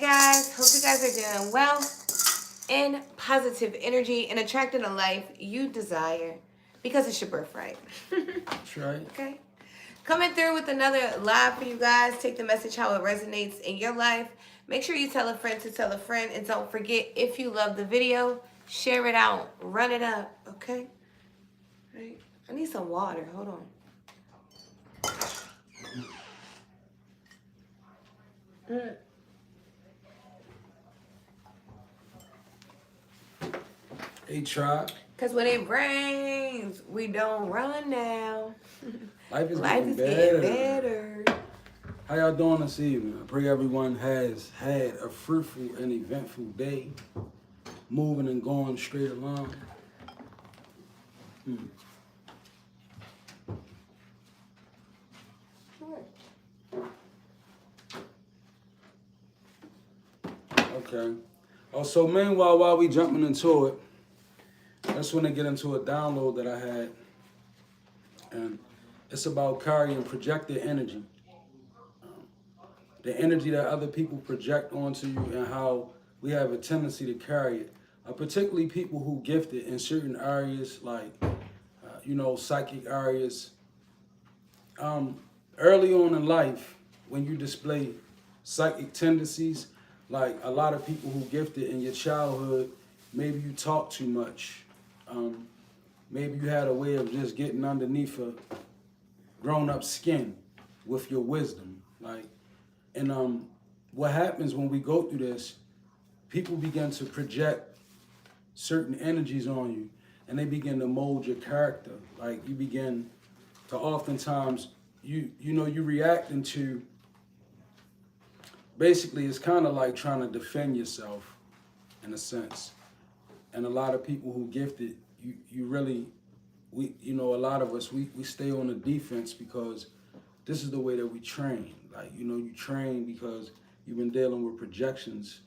guys. Hope you guys are doing well in positive energy and attracting a life you desire because it's your birthright. That's right. Okay. Coming through with another live for you guys. Take the message how it resonates in your life. Make sure you tell a friend to tell a friend. And don't forget, if you love the video, share it out. Run it up. Okay? Right. I need some water. Hold on. Hey, Tribe. Because when it rains, we don't run now. Life is Life getting is better. getting better. How y'all doing this evening? I pray everyone has had a fruitful and eventful day, moving and going straight along. Okay. Oh, so meanwhile, while we jumping into it, I just want to get into a download that I had, and it's about carrying projected energy. The energy that other people project onto you and how we have a tendency to carry it. Particularly people who gifted in certain areas like, psychic areas. Early on in life, when you display psychic tendencies, like a lot of people who gifted in your childhood, maybe you talk too much. Maybe you had a way of just getting underneath a grown-up skin with your wisdom. And what happens when we go through this, people begin to project certain energies on you, and they begin to mold your character. Like you begin to oftentimes, you reacting to, basically it's kind of like trying to defend yourself in a sense. And a lot of people who gifted, a lot of us, we stay on the defense because this is the way that we train. Like, you train because you've been dealing with projections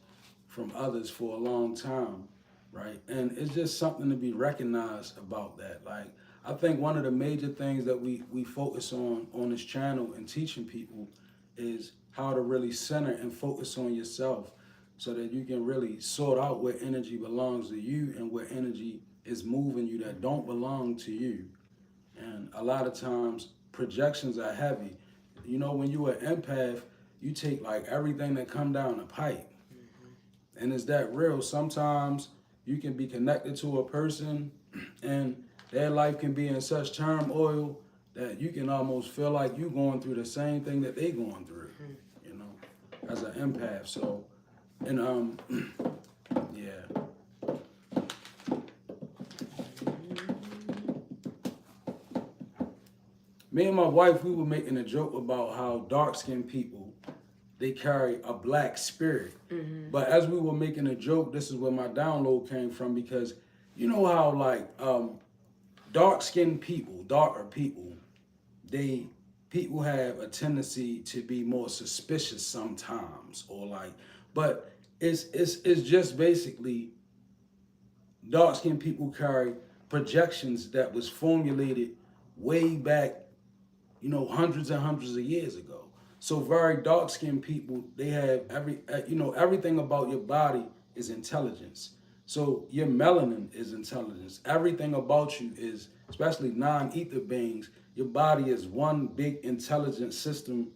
from others for a long time, right? And it's just something to be recognized about that. Like, I think one of the major things that we focus on this channel and teaching people is how to really center and focus on yourself so that you can really sort out where energy belongs to you and where energy is moving you that don't belong to you. And a lot of times projections are heavy. When you're an empath, you take like everything that come down the pipe. And is that real? Sometimes you can be connected to a person and their life can be in such turmoil that you can almost feel like you going through the same thing that they going through, as an empath. So, and yeah. Me and my wife, we were making a joke about how dark-skinned people, they carry a black spirit. Mm-hmm. But as we were making a joke, this is where my download came from, because you know how like dark-skinned people, darker people, people have a tendency to be more suspicious sometimes, or like, but it's just basically dark-skinned people carry projections that was formulated way back, hundreds and hundreds of years ago. So very dark-skinned people, they have everything about your body is intelligence. So your melanin is intelligence. Everything about you is, especially non-ether beings, your body is one big intelligent system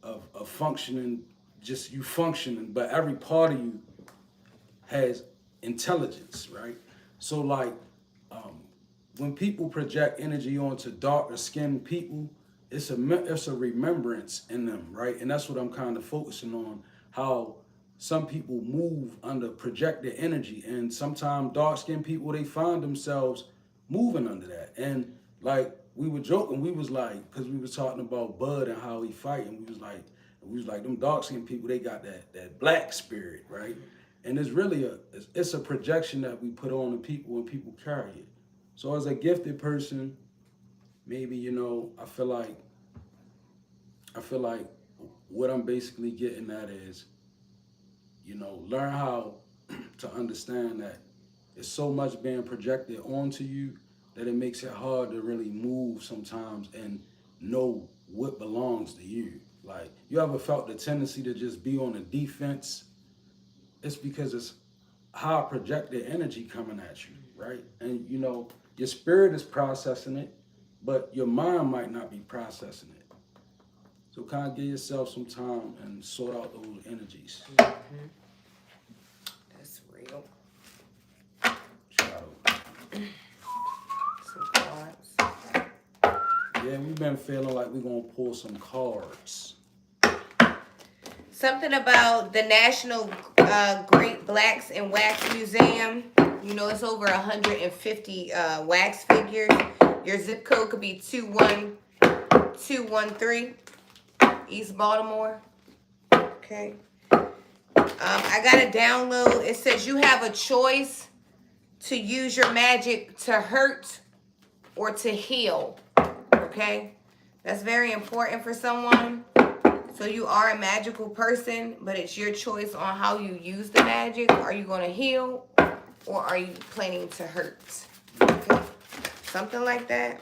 of functioning, just you functioning, but every part of you has intelligence, right? So like, when people project energy onto darker skinned people, it's a remembrance in them, right? And that's what I'm kind of focusing on, how some people move under projected energy, and sometimes dark skinned people, they find themselves moving under that. And like we were joking, we was like, because we was talking about Bud and how he fight, and we was like them dark skinned people, they got that black spirit, right? And it's really it's a projection that we put on the people when people carry it. So as a gifted person, maybe, I feel like what I'm basically getting at is, learn how to understand that it's so much being projected onto you that it makes it hard to really move sometimes and know what belongs to you. Like, you ever felt the tendency to just be on the defense it's because it's how I project the energy coming at you, right? And you know, your spirit is processing it, but your mind might not be processing it. So kind of give yourself some time and sort out those energies. That's real. Shadow. Some cards. Yeah, we've been feeling like we're gonna pull some cards. Something about the National Great Blacks and Wax Museum. You know, it's over 150 wax figures. Your zip code could be 21213, East Baltimore. Okay. I got a download. It says you have a choice to use your magic to hurt or to heal. Okay. That's very important for someone. So you are a magical person, but it's your choice on how you use the magic. Are you going to heal or are you planning to hurt? Okay. Something like that.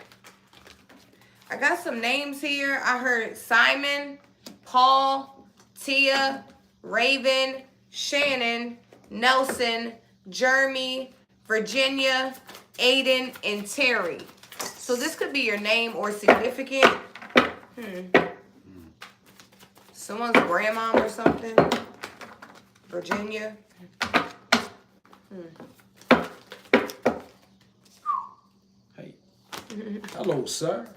I got some names here. I heard Simon, Paul, Tia, Raven, Shannon, Nelson, Jeremy, Virginia, Aiden, and Terry. So this could be your name or significant. Someone's grandma or something. Virginia. Hey. Hello, sir.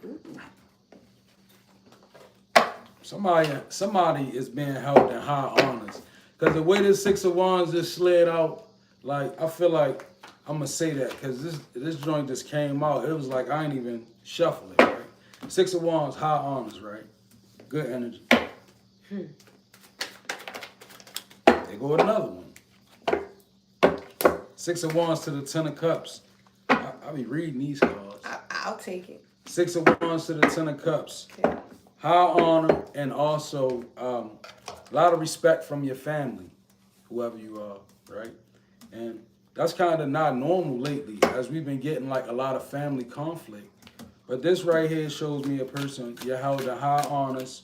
Somebody is being held in high honors. Because the way this Six of Wands just slid out, like, I feel like I'm going to say that because this joint just came out. It was like I ain't even shuffle it, right? Six of Wands, high honors, right? Good energy. There go another one. Six of Wands to the Ten of Cups. I'll be reading these cards. I'll take it. Six of Wands to the Ten of Cups. Okay. High honor and also a lot of respect from your family, whoever you are, right? And that's kind of not normal lately, as we've been getting like a lot of family conflict. But this right here shows me a person you're held in high honors.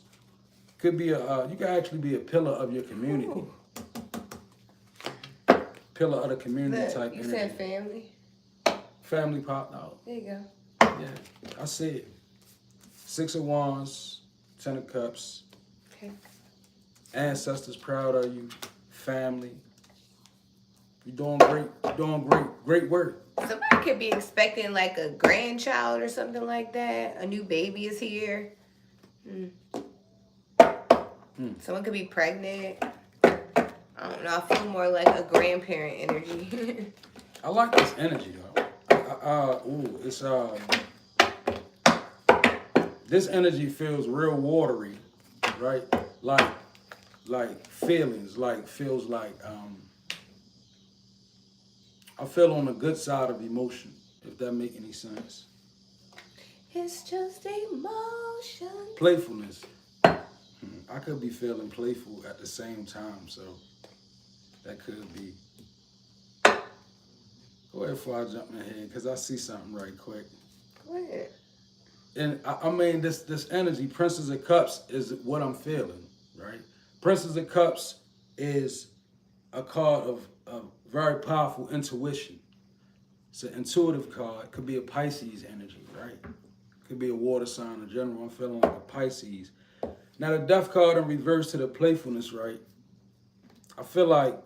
Could be you could actually be a pillar of your community. Ooh. Pillar of the community type You energy. said family? Family popped out. There you go. Yeah, I see it. Six of Wands, Ten of Cups. Okay. Ancestors proud of you. Family. You're doing great. You're doing great. Great work. Somebody could be expecting like a grandchild or something like that. A new baby is here. Someone could be pregnant. I don't know. I feel more like a grandparent energy. I like this energy though. It's this energy feels real watery, right? Like feelings, feels like I feel on the good side of emotion, if that make any sense. It's just emotion. Playfulness. I could be feeling playful at the same time, so that could be. Go ahead before I jump ahead, because I see something right quick. Go ahead. And I mean, this energy, Princess of Cups, is what I'm feeling, right? Princess of Cups is a card of very powerful intuition. It's an intuitive card. Could be a Pisces energy, right? Could be a water sign in general. I'm feeling like a Pisces. Now, the Death card in reverse to the playfulness, right? I feel like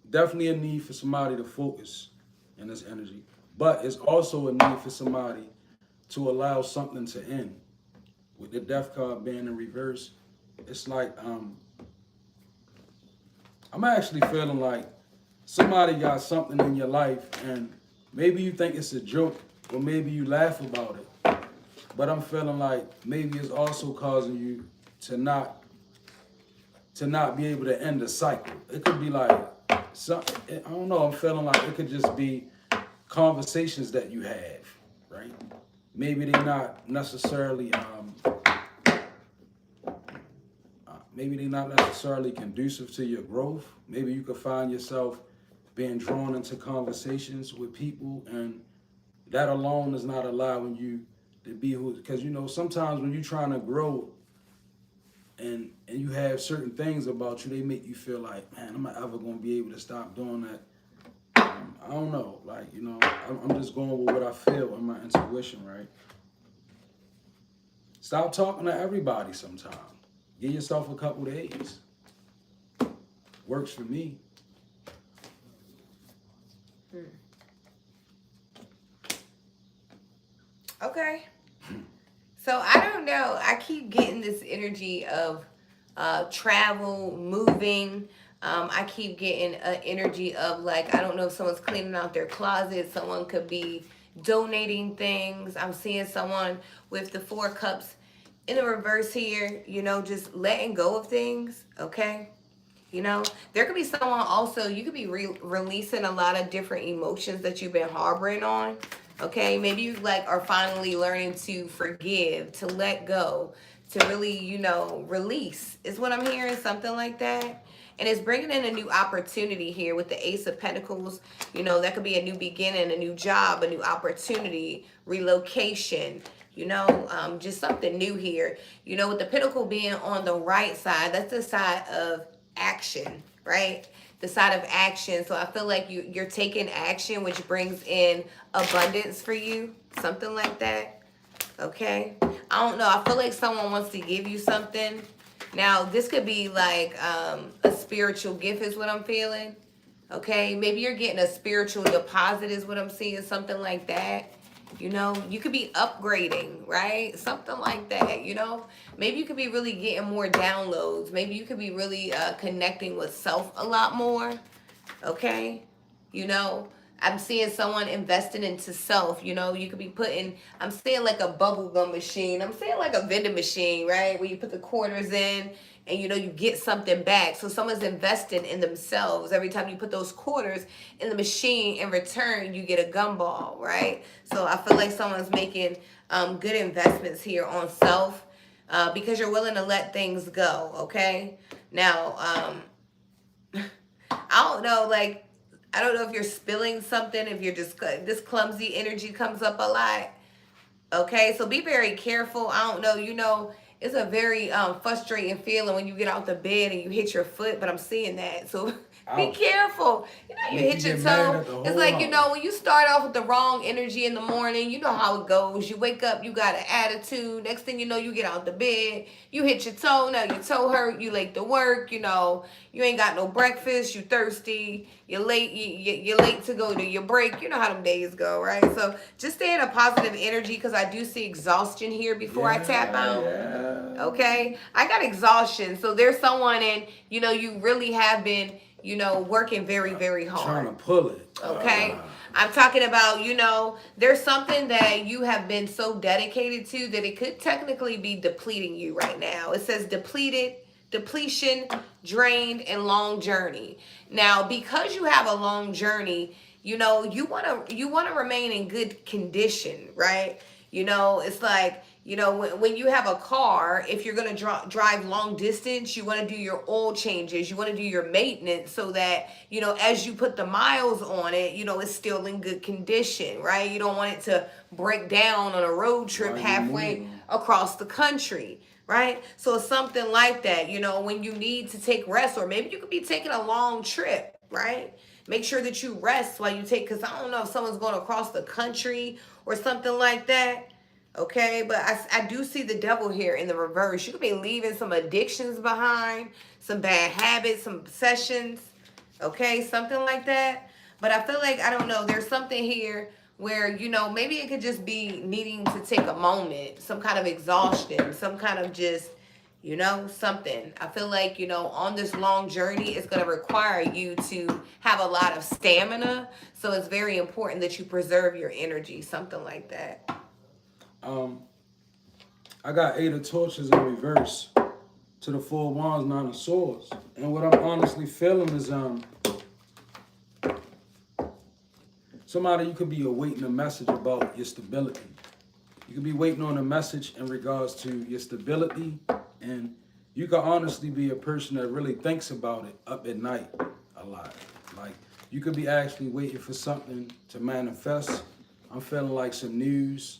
definitely a need for somebody to focus in this energy. But it's also a need for somebody to allow something to end. With the Death card being in reverse, it's like I'm actually feeling like somebody got something in your life and maybe you think it's a joke or maybe you laugh about it. But I'm feeling like maybe it's also causing you to not be able to end the cycle. It could be like I don't know, I'm feeling like it could just be conversations that you have, right? Maybe they're not necessarily conducive to your growth. Maybe you could find yourself being drawn into conversations with people, and that alone is not allowing you to be who. Because sometimes when you're trying to grow and you have certain things about you, they make you feel like, man, I'm not ever gonna be able to stop doing that. I don't know, like, you know, I'm just going with what I feel and my intuition, right? Stop talking to everybody sometimes. Give yourself a couple days. Works for me. Okay. So I don't know. I keep getting this energy of travel, moving. I keep getting an energy of like, I don't know if someone's cleaning out their closet. Someone could be donating things. I'm seeing someone with the 4 cups in the reverse here, you know, just letting go of things. Okay. You know, there could be someone also, you could be releasing a lot of different emotions that you've been harboring on. Okay, maybe you like are finally learning to forgive, to let go, to really, you know, release is what I'm hearing, something like that. And it's bringing in a new opportunity here with the Ace of Pentacles. You know, that could be a new beginning, a new job, a new opportunity, relocation, you know, just something new here. You know, with the Pentacle being on the right side, that's the side of action, right? The side of action. So I feel like you're taking action, which brings in abundance for you, something like that. Okay, I don't know, I feel like someone wants to give you something. Now this could be like a spiritual gift is what I'm feeling. Okay, maybe you're getting a spiritual deposit is what I'm seeing, something like that. You know, you could be upgrading, right? Something like that, you know? Maybe you could be really getting more downloads. Maybe you could be really connecting with self a lot more, okay? You know, I'm seeing someone investing into self. You know, you could be putting, I'm seeing like a bubble gum machine. I'm seeing like a vending machine, right? Where you put the quarters in and, you know, you get something back. So someone's investing in themselves. Every time you put those quarters in the machine, in return, you get a gumball, right? So I feel like someone's making good investments here on self because you're willing to let things go, okay? Now, I don't know, like, I don't know if you're spilling something, if you're just, this clumsy energy comes up a lot. Okay, so be very careful. I don't know, you know, it's a very frustrating feeling when you get out the bed and you hit your foot, but I'm seeing that. So be Ouch. careful. You know, you Make hit you your get mad toe. at the It's whole like, you house. know, when you start off with the wrong energy in the morning, you know how it goes. You wake up, you got an attitude. Next thing you know, you get out the bed, you hit your toe. Now your toe hurt, you late to work, you know, you ain't got no breakfast, you thirsty, you're late, you're late to go to your break. You know how them days go, right? So just stay in a positive energy because I do see exhaustion here before I tap out. Yeah. Okay, I got exhaustion. So there's someone, and you know, you really have been, you know, working very, very hard. Trying to pull it. Okay, I'm talking about, you know, there's something that you have been so dedicated to that it could technically be depleting you right now. It says depleted, depletion, drained, and long journey. Now, because you have a long journey, you know, you want to remain in good condition, right? You know, it's like, you know, when you have a car, if you're going to drive long distance, you want to do your oil changes, you want to do your maintenance so that, you know, as you put the miles on it, you know, it's still in good condition, right? You don't want it to break down on a road trip halfway across the country, right? So it's something like that, you know, when you need to take rest, or maybe you could be taking a long trip, right? Make sure that you rest while you take, because I don't know if someone's going across the country or something like that. Okay, but I do see the devil here in the reverse. You could be leaving some addictions behind, some bad habits, some obsessions. Okay, something like that. But I feel like, I don't know, there's something here where, you know, maybe it could just be needing to take a moment, some kind of exhaustion, some kind of just, you know, something. I feel like, you know, on this long journey, it's going to require you to have a lot of stamina. So it's very important that you preserve your energy, something like that. I got 8 of torches in reverse to the 4 of wands, 9 of swords. And what I'm honestly feeling is somebody, you could be awaiting a message about your stability. You could be waiting on a message in regards to your stability, and you could honestly be a person that really thinks about it up at night a lot. Like, you could be actually waiting for something to manifest. I'm feeling like some news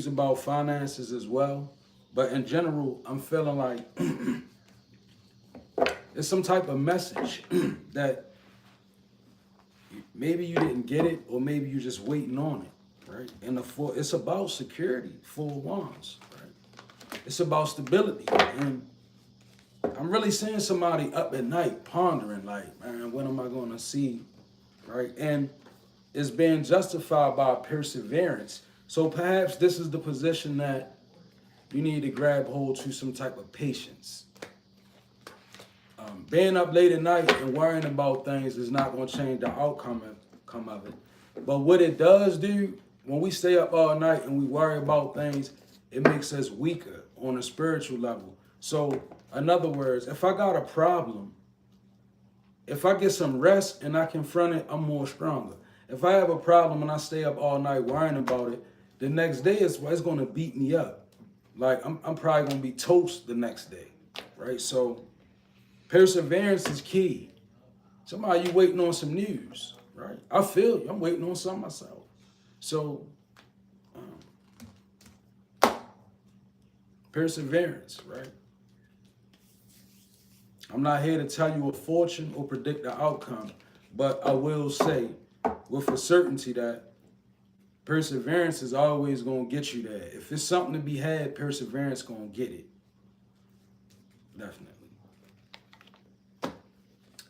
about finances as well. But in general, I'm feeling like it's some type of message that maybe you didn't get it, or maybe you're just waiting on it, right? And it's about security, Four of Wands, right? It's about stability. And I'm really seeing somebody up at night pondering, like, man, when am I going to see, right? And it's being justified by perseverance. So perhaps this is the position that you need to grab hold to, some type of patience. Being up late at night and worrying about things is not going to change the outcome of it. But what it does do, when we stay up all night and we worry about things, it makes us weaker on a spiritual level. So, in other words, if I got a problem, if I get some rest and I confront it, I'm more stronger. If I have a problem and I stay up all night worrying about it, the next day it's going to beat me up. Like, I'm probably going to be toast the next day, right? So, perseverance is key. Somebody, you waiting on some news, right? I feel you. I'm waiting on some myself. So, perseverance, right? I'm not here to tell you a fortune or predict the outcome, but I will say with a certainty that perseverance is always going to get you there. If it's something to be had, perseverance going to get it. Definitely.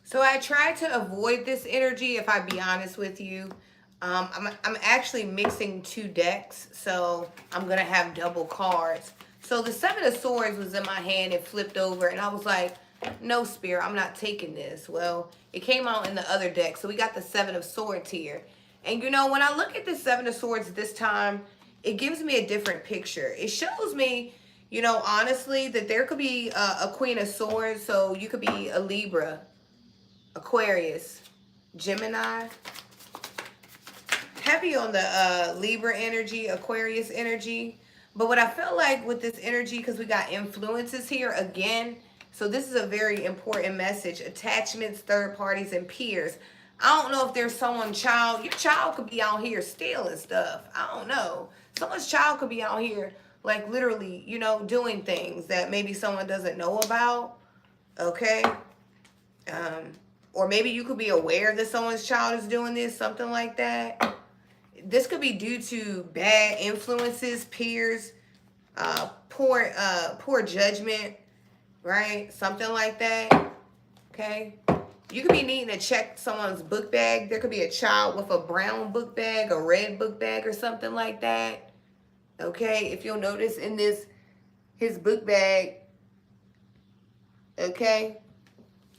So I try to avoid this energy, if I be honest with you. I'm actually mixing two decks, so I'm going to have double cards. So the Seven of Swords was in my hand and flipped over, and I was like, no, Spirit, I'm not taking this. Well, it came out in the other deck, so we got the Seven of Swords here. And, you know, when I look at the Seven of Swords this time, it gives me a different picture. It shows me, you know, honestly, that there could be a Queen of Swords, so you could be a Libra, Aquarius, Gemini. Heavy on the Libra energy, Aquarius energy. But what I feel like with this energy, because we got influences here again, so this is a very important message. Attachments, third parties, and peers. I don't know if there's your child could be out here stealing stuff. I don't know. Someone's child could be out here, like, literally, you know, doing things that maybe someone doesn't know about. Okay? Or maybe you could be aware that someone's child is doing this, something like that. This could be due to bad influences, peers, poor judgment, right? Something like that, okay? You could be needing to check someone's book bag. There could be a child with a brown book bag, a red book bag, or something like that, okay? If you'll notice in his book bag, okay?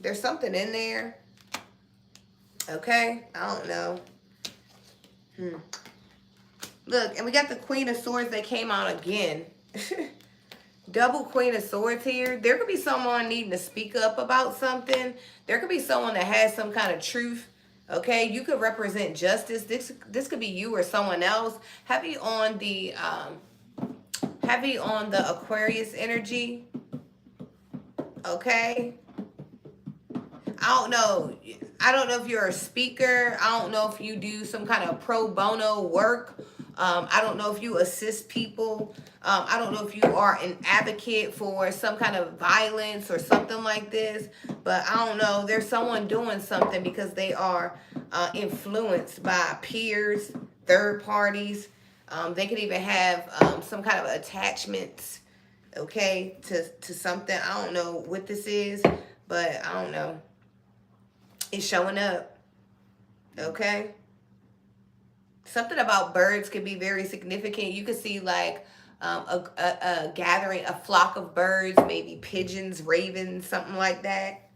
There's something in there, okay? I don't know. Look, and we got the Queen of Swords that came out again. Double Queen of Swords here. There could be someone needing to speak up about something. There could be someone that has some kind of truth. Okay, you could represent justice. This could be you or someone else. Heavy on the Aquarius energy. Okay. I don't know if you're a speaker. I don't know if you do some kind of pro bono work. I don't know if you assist people. I don't know if you are an advocate for some kind of violence or something like this. But I don't know. There's someone doing something because they are influenced by peers, third parties. They could even have some kind of attachments, okay, to something. I don't know what this is, but I don't know. It's showing up, okay? Something about birds could be very significant. You could see like a gathering, a flock of birds, maybe pigeons, ravens, something like that.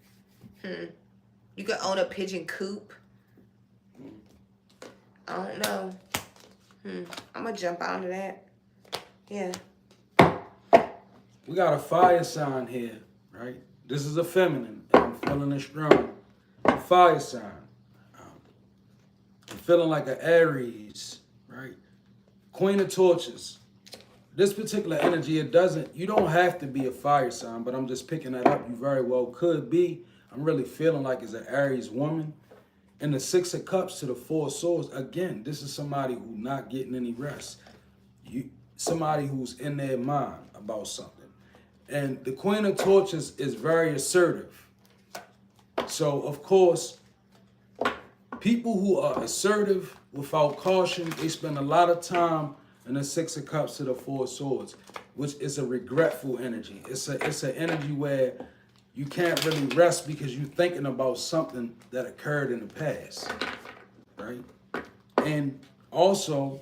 You could own a pigeon coop. I don't know. I'm going to jump out of that. Yeah. We got a fire sign here, right? This is a feminine, and I'm feeling it strong. A fire sign. I'm feeling like an Aries, right? Queen of Torches. This particular energy, you don't have to be a fire sign, but I'm just picking that up. You very well could be. I'm really feeling like it's an Aries woman. And the Six of Cups to the Four of Swords. Again, this is somebody who's not getting any rest. Somebody who's in their mind about something. And the Queen of Torches is very assertive. So, of course, people who are assertive without caution, they spend a lot of time in the Six of Cups to the Four of Swords, which is a regretful energy. It's an energy where you can't really rest because you're thinking about something that occurred in the past, right? And also,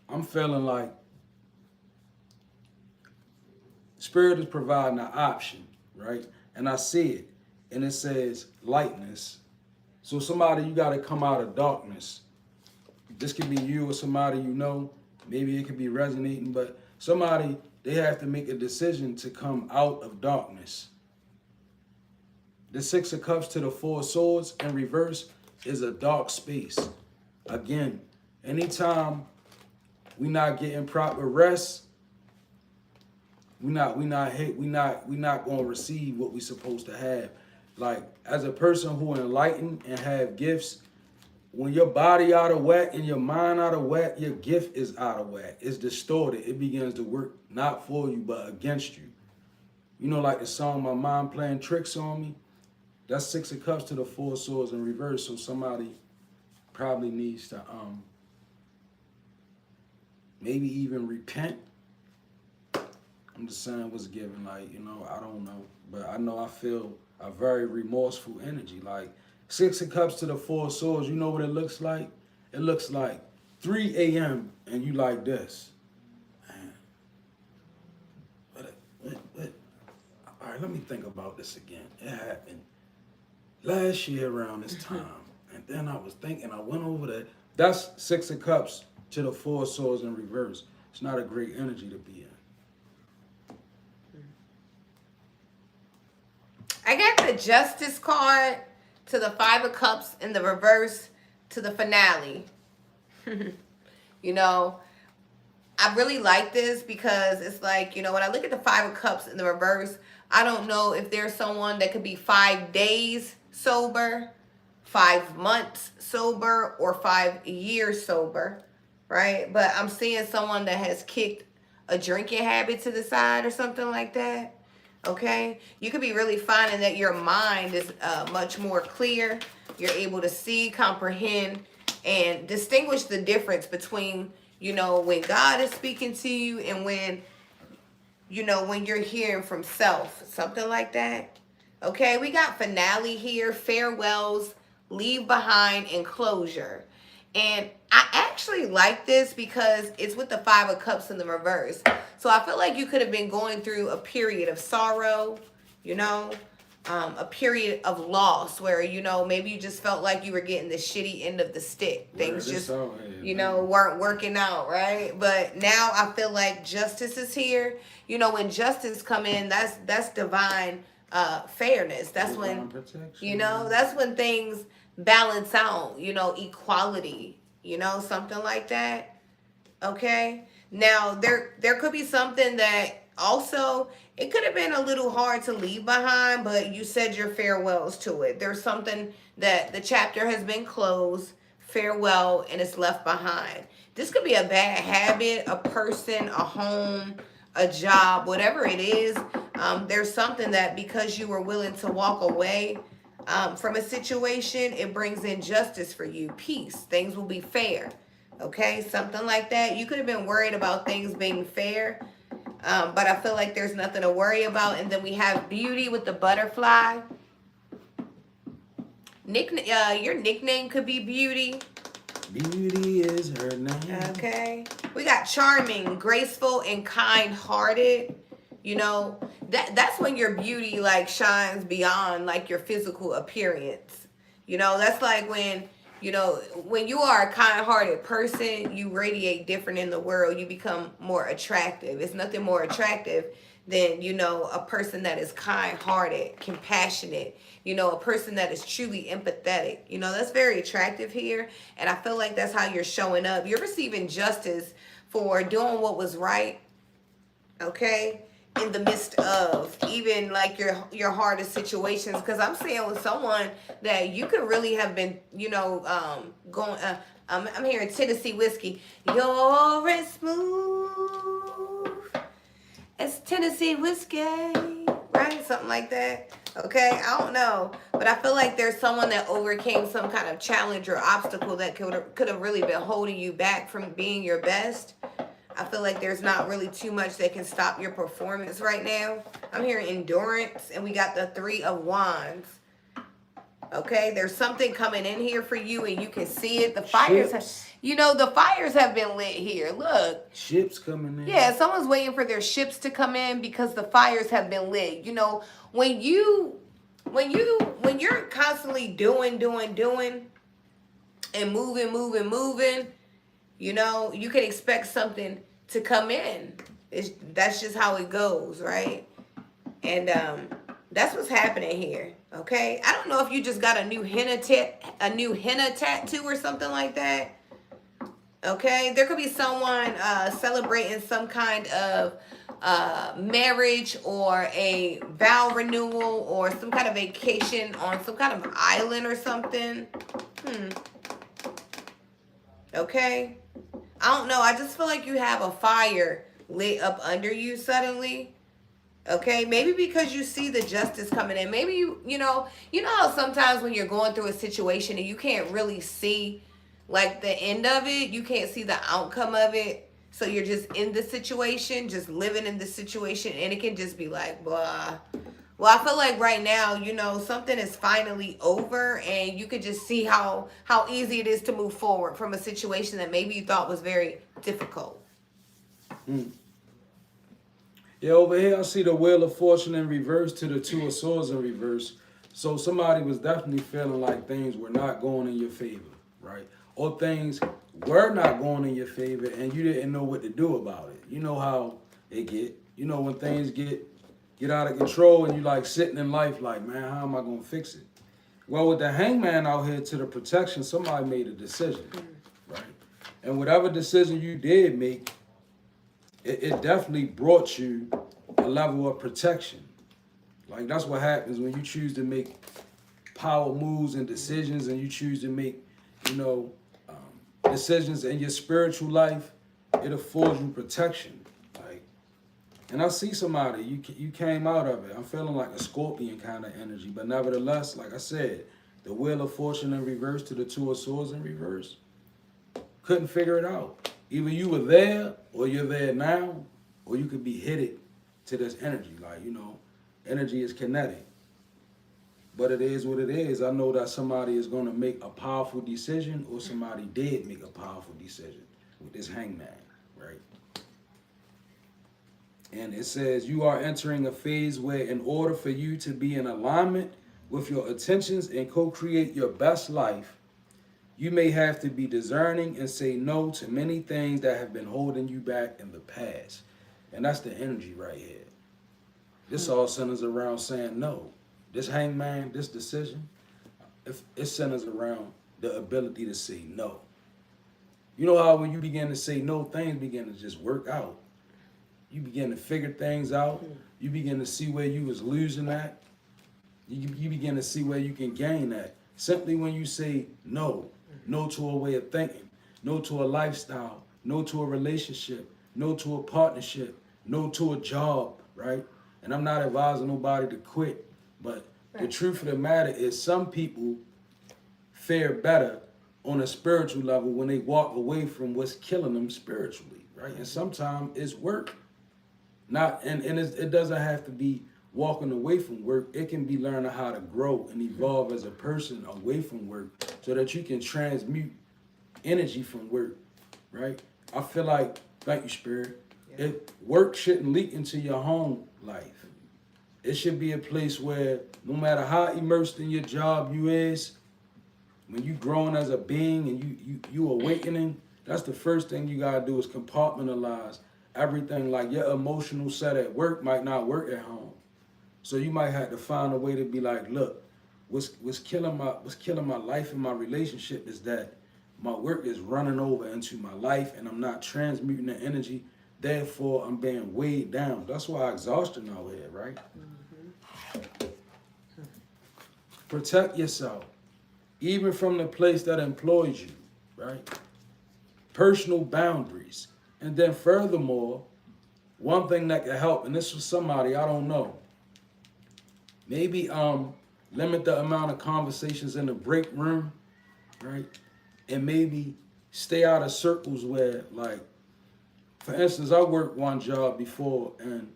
I'm feeling like Spirit is providing an option, right? And I see it, and it says lightness. So somebody, you got to come out of darkness. This could be you or somebody you know. Maybe it could be resonating, but somebody, they have to make a decision to come out of darkness. The Six of Cups to the Four of Swords in reverse is a dark space. Again, anytime we not getting proper rest, we not gonna receive what we supposed to have. Like, as a person who enlightened and have gifts, when your body out of whack and your mind out of whack, your gift is out of whack. It's distorted. It begins to work not for you, but against you. You know, like the song, My Mind Playing Tricks on Me? That's Six of Cups to the Four of Swords in reverse. So somebody probably needs to maybe even repent. I'm just saying what's given, like, you know, I don't know. But I know I feel a very remorseful energy. Like, Six of Cups to the Four of Swords, you know what it looks like? It looks like 3 a.m. and you like this. Man. What? All right, let me think about this again. It happened last year around this time. And then I was thinking, I went over that. That's Six of Cups to the Four of Swords in reverse. It's not a great energy to be in. I got the Justice card to the Five of Cups in the reverse to the finale. You know, I really like this because it's like, you know, when I look at the Five of Cups in the reverse, I don't know if there's someone that could be 5 days sober, 5 months sober, or 5 years sober, right? But I'm seeing someone that has kicked a drinking habit to the side or something like that. Okay, you could be really finding that your mind is much more clear. You're able to see, comprehend, and distinguish the difference between, you know, when God is speaking to you and when, you know, when you're hearing from self, something like that. Okay, we got finale here, farewells, leave behind, and closure. And I actually like this because it's with the Five of Cups in the reverse. So I feel like you could have been going through a period of sorrow, you know, a period of loss where, you know, maybe you just felt like you were getting the shitty end of the stick. Things just, you know, weren't working out, right? But now I feel like justice is here. You know, when justice come in, that's divine fairness. That's when, you know, that's when things balance out, you know, equality, you know, something like that. Okay. Now there could be something that also, it could have been a little hard to leave behind, but you said your farewells to it. There's something that the chapter has been closed, farewell, and it's left behind. This could be a bad habit, a person, a home, a job, whatever it is. There's something that because you were willing to walk away from a situation, it brings in justice for you, peace. Things will be fair. Okay, something like that. You could have been worried about things being fair, but I feel like there's nothing to worry about. And then we have beauty with the butterfly. Your nickname could be Beauty. Beauty is her name. Okay. We got charming, graceful, and kind-hearted. You know, that's when your beauty like shines beyond like your physical appearance. You know, that's like when, you know, when you are a kind-hearted person, you radiate different in the world. You become more attractive. It's nothing more attractive than, you know, a person that is kind-hearted, compassionate, you know, a person that is truly empathetic. You know, that's very attractive here. And I feel like that's how you're showing up. You're receiving justice for doing what was right, okay, in the midst of even like your hardest situations. Because I'm saying with someone that you could really have been, you know, going, I'm hearing Tennessee Whiskey. You're as smooth It's Tennessee whiskey, right? Something like that. Okay, I don't know, but I feel like there's someone that overcame some kind of challenge or obstacle that could have really been holding you back from being your best. I feel like there's not really too much that can stop your performance right now. I'm hearing endurance, and we got the Three of Wands. Okay, there's something coming in here for you, and you can see it. The fires, the fires have been lit here. Look, ships coming in. Yeah, someone's waiting for their ships to come in because the fires have been lit. You know, when you're constantly doing, and moving, you know, you can expect something to come in. That's just how it goes, right? And that's what's happening here. Okay, I don't know if you just got a new henna tattoo or something like that. Okay, there could be someone celebrating some kind of marriage or a vow renewal or some kind of vacation on some kind of island or something. Okay, I don't know. I just feel like you have a fire lit up under you suddenly. Okay, maybe because you see the justice coming in. Maybe you know how sometimes when you're going through a situation and you can't really see like the end of it, you can't see the outcome of it. So you're just in the situation, just living in the situation, and it can just be like, blah. Well, I feel like right now, you know, something is finally over, and you could just see how easy it is to move forward from a situation that maybe you thought was very difficult. Yeah, over here I see the Wheel of Fortune in reverse to the Two of Swords in reverse. So somebody was definitely feeling like things were not going in your favor, right? Or things were not going in your favor and you didn't know what to do about it. You know how it get. You know when things get out of control and you like sitting in life like, man, how am I going to fix it? Well, with the Hangman out here to the protection, somebody made a decision, right? And whatever decision you did make, it definitely brought you a level of protection. Like that's what happens when you choose to make power moves and decisions, and you choose to make, decisions in your spiritual life. It affords you protection. Like, and I see somebody you came out of it. I'm feeling like a Scorpion kind of energy, but nevertheless, like I said, the Wheel of Fortune in reverse to the Two of Swords in reverse. Couldn't figure it out. Either you were there or you're there now, or you could be headed to this energy. Like, energy is kinetic. But it is what it is. I know that somebody is going to make a powerful decision, or somebody did make a powerful decision with this Hangman, right? And it says, you are entering a phase where in order for you to be in alignment with your intentions and co-create your best life, you may have to be discerning and say no to many things that have been holding you back in the past. And that's the energy right here. This all centers around saying no. This Hangman, this decision, it centers around the ability to say no. You know how when you begin to say no, things begin to just work out. You begin to figure things out. You begin to see where you was losing at. You begin to see where you can gain at. Simply when you say no. No to a way of thinking, no to a lifestyle, no to a relationship, no to a partnership, no to a job, right? And I'm not advising nobody to quit, but the truth of the matter is some people fare better on a spiritual level when they walk away from what's killing them spiritually, right? And sometimes it's work. It doesn't have to be walking away from work. It can be learning how to grow and evolve as a person away from work so that you can transmute energy from work, right? I feel like, thank you, Spirit, work shouldn't leak into your home life. It should be a place where no matter how immersed in your job you is, when you growing as a being and you awakening, that's the first thing you gotta do is compartmentalize everything. Like your emotional set at work might not work at home. So you might have to find a way to be like, look, what's killing my life and my relationship is that my work is running over into my life and I'm not transmuting the energy. Therefore, I'm being weighed down. That's why exhaustion out here, right? Protect yourself, even from the place that employs you, right? Personal boundaries. And then furthermore, one thing that could help, and this was somebody, I don't know, maybe limit the amount of conversations in the break room, right? And maybe stay out of circles where, like, for instance, I worked one job before and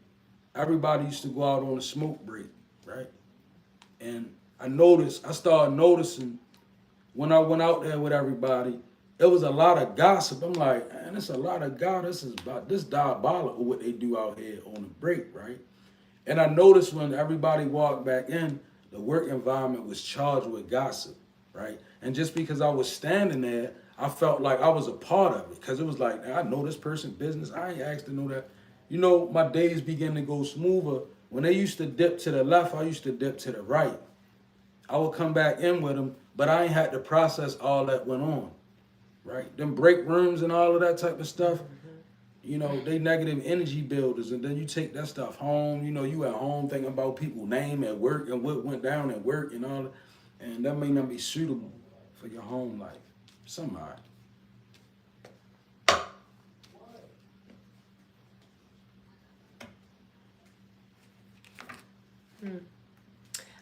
everybody used to go out on a smoke break, right? And I started noticing when I went out there with everybody, it was a lot of gossip. I'm like, man, it's a lot of gossip. This diabolical what they do out here on the break, right? And I noticed when everybody walked back in, the work environment was charged with gossip, right? And just because I was standing there, I felt like I was a part of it because it was like, I know this person's business. I ain't asked to know that. You know, my days began to go smoother. When they used to dip to the left, I used to dip to the right. I would come back in with them, but I ain't had to process all that went on, right? Them break rooms and all of that type of stuff, you know, they negative energy builders, and then you take that stuff home. You know, you at home thinking about people's name at work and what went down at work and all that, and that may not be suitable for your home life. Somebody.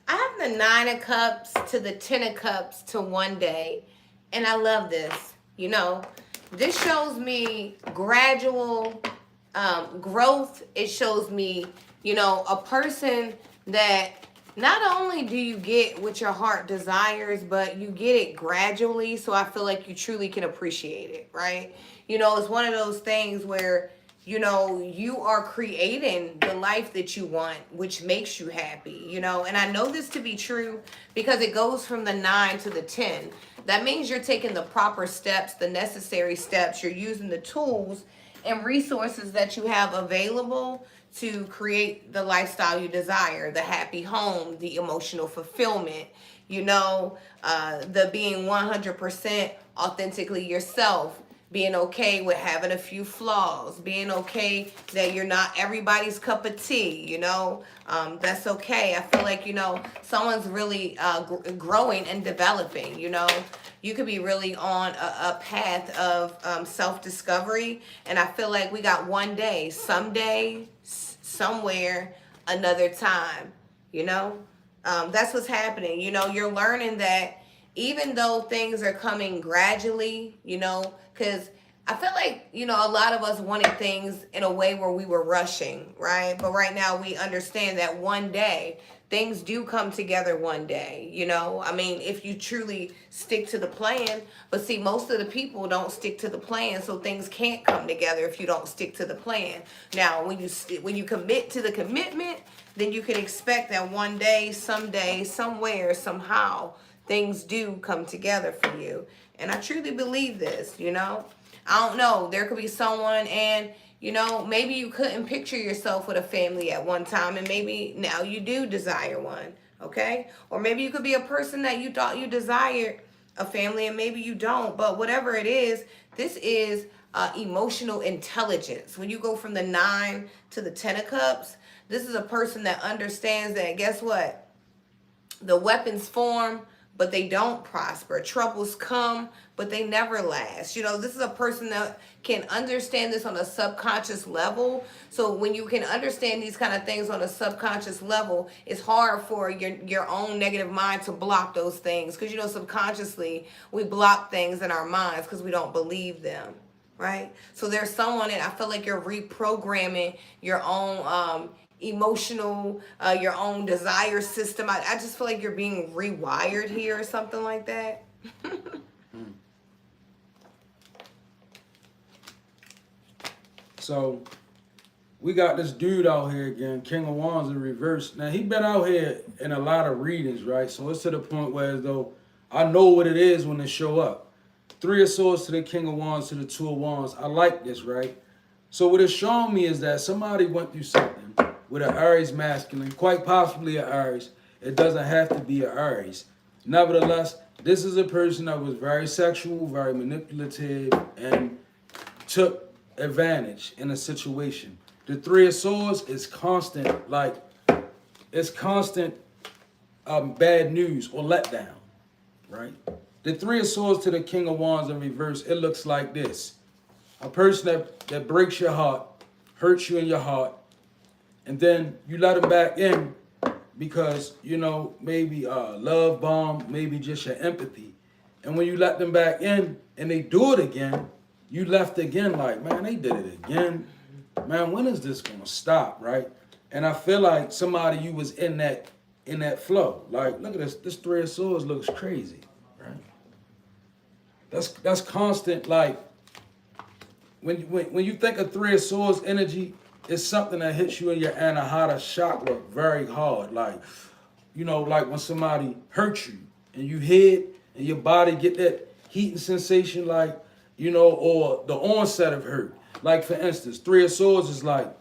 I have the 9 of Cups to the 10 of Cups to one day, and I love this. You know, this shows me gradual growth. It shows me, you know, a person that not only do you get what your heart desires, but you get it gradually. So I feel like you truly can appreciate it, right? You know, it's one of those things where, you know, you are creating the life that you want, which makes you happy, you know. And I know this to be true because it goes from the 9 to the 10. That means you're taking the proper steps, the necessary steps. You're using the tools and resources that you have available to create the lifestyle you desire, the happy home, the emotional fulfillment, you know, the being 100% authentically yourself, being okay with having a few flaws, being okay that you're not everybody's cup of tea, you know, that's okay. I feel like, you know, someone's really growing and developing, you know. You could be really on a path of self-discovery, and I feel like we got one day, someday, somewhere, another time, you know. That's what's happening. You know, you're learning that even though things are coming gradually, you know, because I feel like, you know, a lot of us wanted things in a way where we were rushing, right? But right now we understand that one day things do come together one day, you know. I mean, if you truly stick to the plan. But see, most of the people don't stick to the plan, so things can't come together if you don't stick to the plan. Now, when you commit to the commitment, then you can expect that one day, someday, somewhere, somehow, things do come together for you. And I truly believe this, you know. I don't know. There could be someone, and, you know, maybe you couldn't picture yourself with a family at one time, and maybe now you do desire one, okay? Or maybe you could be a person that you thought you desired a family, and maybe you don't. But whatever it is, this is emotional intelligence. When you go from the 9 to the 10 of Cups, this is a person that understands that, guess what? The weapons form, but they don't prosper. Troubles come, but they never last. You know, this is a person that can understand this on a subconscious level. So when you can understand these kind of things on a subconscious level, it's hard for your own negative mind to block those things. Because, you know, subconsciously, we block things in our minds because we don't believe them, right? So there's someone that I feel like you're reprogramming your own emotional, your own desire system. I just feel like you're being rewired here or something like that. So we got this dude out here again, King of Wands in reverse. Now he been out here in a lot of readings, right? So it's to the point where as though I know what it is when they show up. 3 of Swords to the King of Wands to the 2 of Wands. I like this, right? So what it's showing me is that somebody went through something with an Aries masculine, quite possibly an Aries. It doesn't have to be an Aries. Nevertheless, this is a person that was very sexual, very manipulative, and took advantage in a situation. The 3 of Swords is constant, like, it's constant bad news or letdown, right? The 3 of Swords to the King of Wands in reverse, it looks like this. A person that breaks your heart, hurt you in your heart, and then you let them back in because, you know, maybe love bomb, maybe just your empathy. And when you let them back in and they do it again, you left again like, man, they did it again. Man, when is this gonna stop, right? And I feel like somebody you was in that flow. Like, look at this. This Three of Swords looks crazy, right? That's constant. Like, when you think of Three of Swords energy, it's something that hits you in your Anahata chakra very hard. Like, you know, like when somebody hurts you and you hit and your body get that heat and sensation, like, you know, or the onset of hurt. Like, for instance, Three of Swords is like,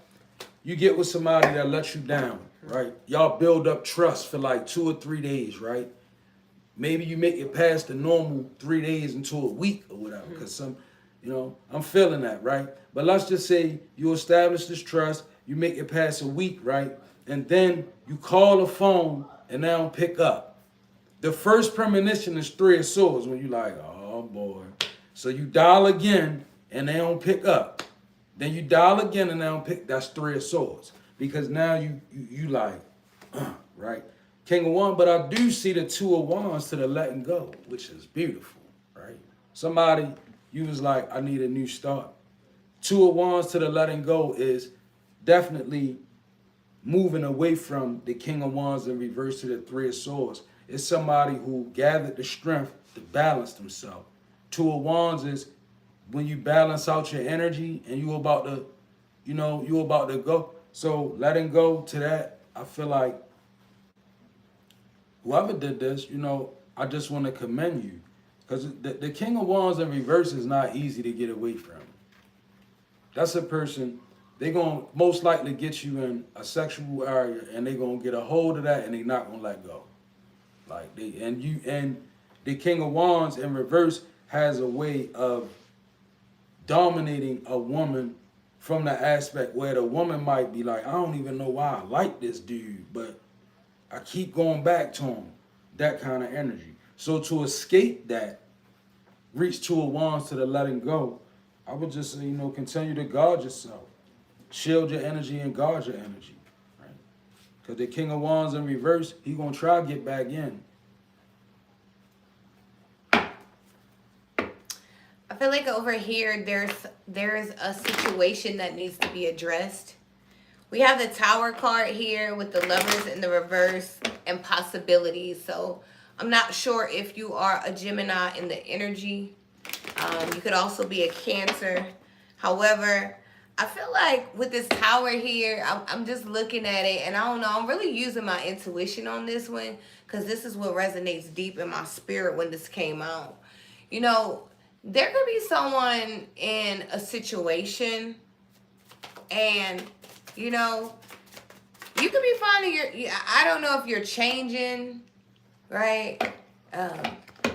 you get with somebody that lets you down, right? Y'all build up trust for like 2 or 3 days, right? Maybe you make it past the normal 3 days into a week or whatever, because some, you know, I'm feeling that, right? But let's just say you establish this trust, you make it past a week, right? And then you call the phone and they don't pick up. The first premonition is Three of Swords when you like, oh boy. So you dial again and they don't pick up. Then you dial again and they don't pick. That's Three of Swords, because now you like, right? King of Wands, but I do see the Two of Wands to the letting go, which is beautiful, right? Somebody, you was like, I need a new start. Two of Wands to the letting go is definitely moving away from the King of Wands in reverse to the Three of Swords. It's somebody who gathered the strength to balance themselves. Two of Wands is when you balance out your energy and you about to, you know, you about to go. So letting go to that, I feel like whoever did this, you know, I just want to commend you. Because the King of Wands in reverse is not easy to get away from. That's a person, they're going to most likely get you in a sexual area and they're going to get a hold of that and they're not going to let go. Like and the King of Wands in reverse has a way of dominating a woman from the aspect where the woman might be like, I don't even know why I like this dude, but I keep going back to him. That kind of energy. So to escape that, reach Two of Wands to the letting go, I would just say, you know, continue to guard yourself. Shield your energy and guard your energy. Right? Because the King of Wands in reverse, he going to try to get back in. I feel like over here there's a situation that needs to be addressed. We have the Tower card here with the Lovers in the reverse and possibilities. So I'm not sure if you are a Gemini in the energy. You could also be a Cancer. However, I feel like with this Tower here, I'm just looking at it and I don't know, I'm really using my intuition on this one because this is what resonates deep in my spirit when this came out. You know, there could be someone in a situation and, you know, you could be finding I don't know if you're changing, right?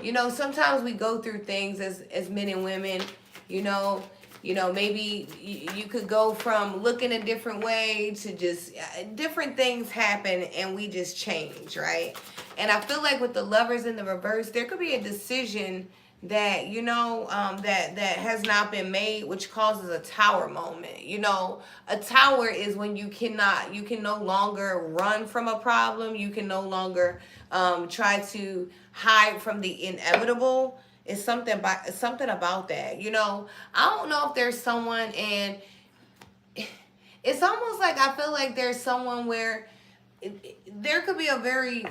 You know, sometimes we go through things as men and women, you know, maybe you could go from looking a different way to just different things happen and we just change, right? And I feel like with the Lovers in the reverse, there could be a decision that, you know, that has not been made, which causes a Tower moment. You know, a Tower is when you can no longer run from a problem. You can no longer try to hide from the inevitable. It's something about that. You know, I don't know if there's someone, and it's almost like I feel like there's someone where there could be a very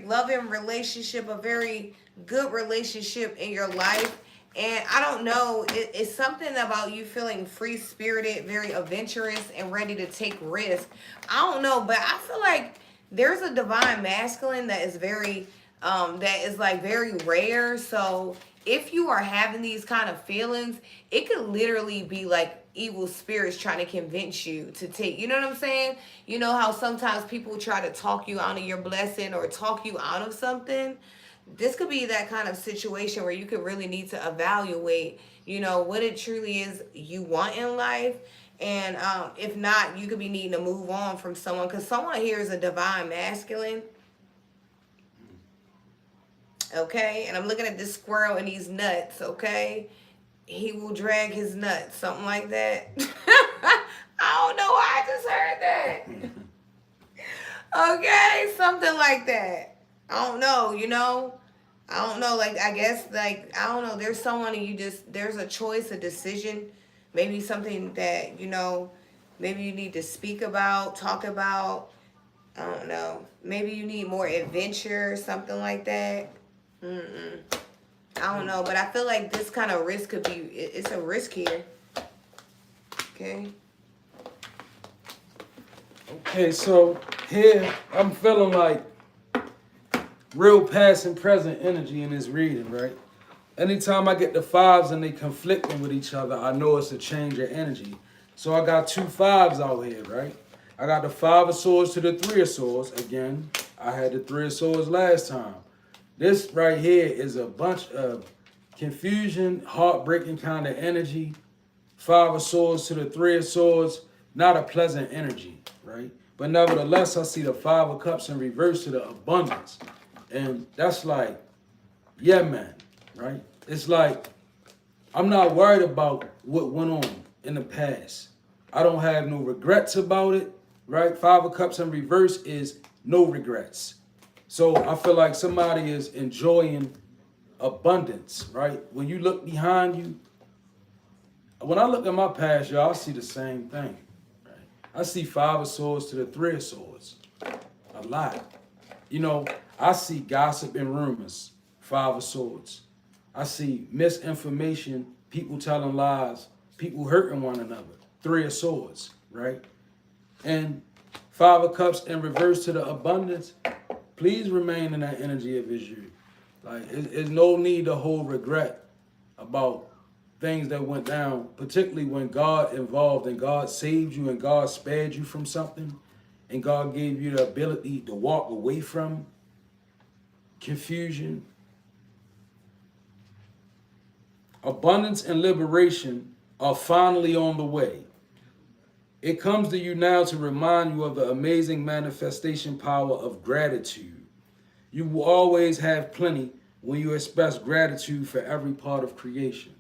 loving relationship, a very good relationship in your life, and I don't know, it's something about you feeling free-spirited, very adventurous, and ready to take risks. I don't know, but I feel like there's a divine masculine that is very that is like very rare. So if you are having these kind of feelings, it could literally be like evil spirits trying to convince you to take, you know what I'm saying? You know how sometimes people try to talk you out of your blessing or talk you out of something? This could be that kind of situation where you could really need to evaluate, you know, what it truly is you want in life. And if not, you could be needing to move on from someone, because someone here is a divine masculine. Okay, and I'm looking at this squirrel and these nuts. Okay, he will drag his nuts, something like that. Okay, something like that. I don't know, you know. I don't know, like I guess like I don't know, there's someone and you just there's a choice, a decision, maybe something that, you know, maybe you need to speak about, talk about. I don't know. Maybe you need more adventure, something like that. Mm-mm. I don't know, but I feel like this kind of risk could be it's a risk here. Okay. Okay, so here I'm feeling like real past and present energy in this reading, right? Anytime I get the fives and they conflicting with each other, I know it's a change of energy. So I got two fives out here, right? I got the five of swords to the three of swords. Again, I had the three of swords last time. This right here is a bunch of confusion, heartbreaking kind of energy. Five of swords to the three of swords, not a pleasant energy, right? But nevertheless, I see the five of cups in reverse to the abundance. And that's like, yeah, man, right? It's like, I'm not worried about what went on in the past. I don't have no regrets about it, right? Five of cups in reverse is no regrets. So I feel like somebody is enjoying abundance, right? When you look behind you, when I look at my past, y'all, I see the same thing. Right? I see five of swords to the three of swords. A lot. You know, I see gossip and rumors, five of swords. I see misinformation, people telling lies, people hurting one another, three of swords, right? And five of cups in reverse to the abundance. Please remain in that energy of Israel. Like, there's no need to hold regret about things that went down, particularly when God involved and God saved you and God spared you from something and God gave you the ability to walk away from confusion. Abundance and liberation are finally on the way. It comes to you now to remind you of the amazing manifestation power of gratitude. You will always have plenty when you express gratitude for every part of creation.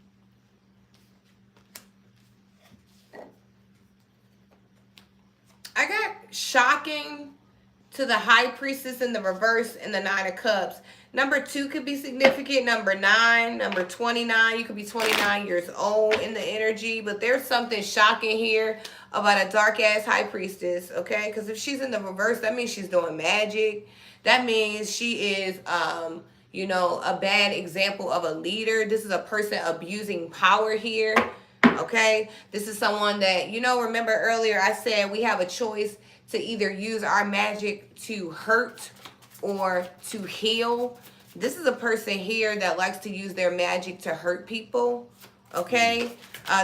I got shocking to the high priestess in the reverse and the nine of cups. Number 2 could be significant. Number 9, number 29. You could be 29 years old in the energy. But there's something shocking here about a dark ass high priestess. Okay. Because if she's in the reverse, that means she's doing magic. That means she is, you know, a bad example of a leader. This is a person abusing power here. Okay. This is someone that, you know, remember earlier I said we have a choice to either use our magic to hurt or to heal. This is a person here that likes to use their magic to hurt people. Okay.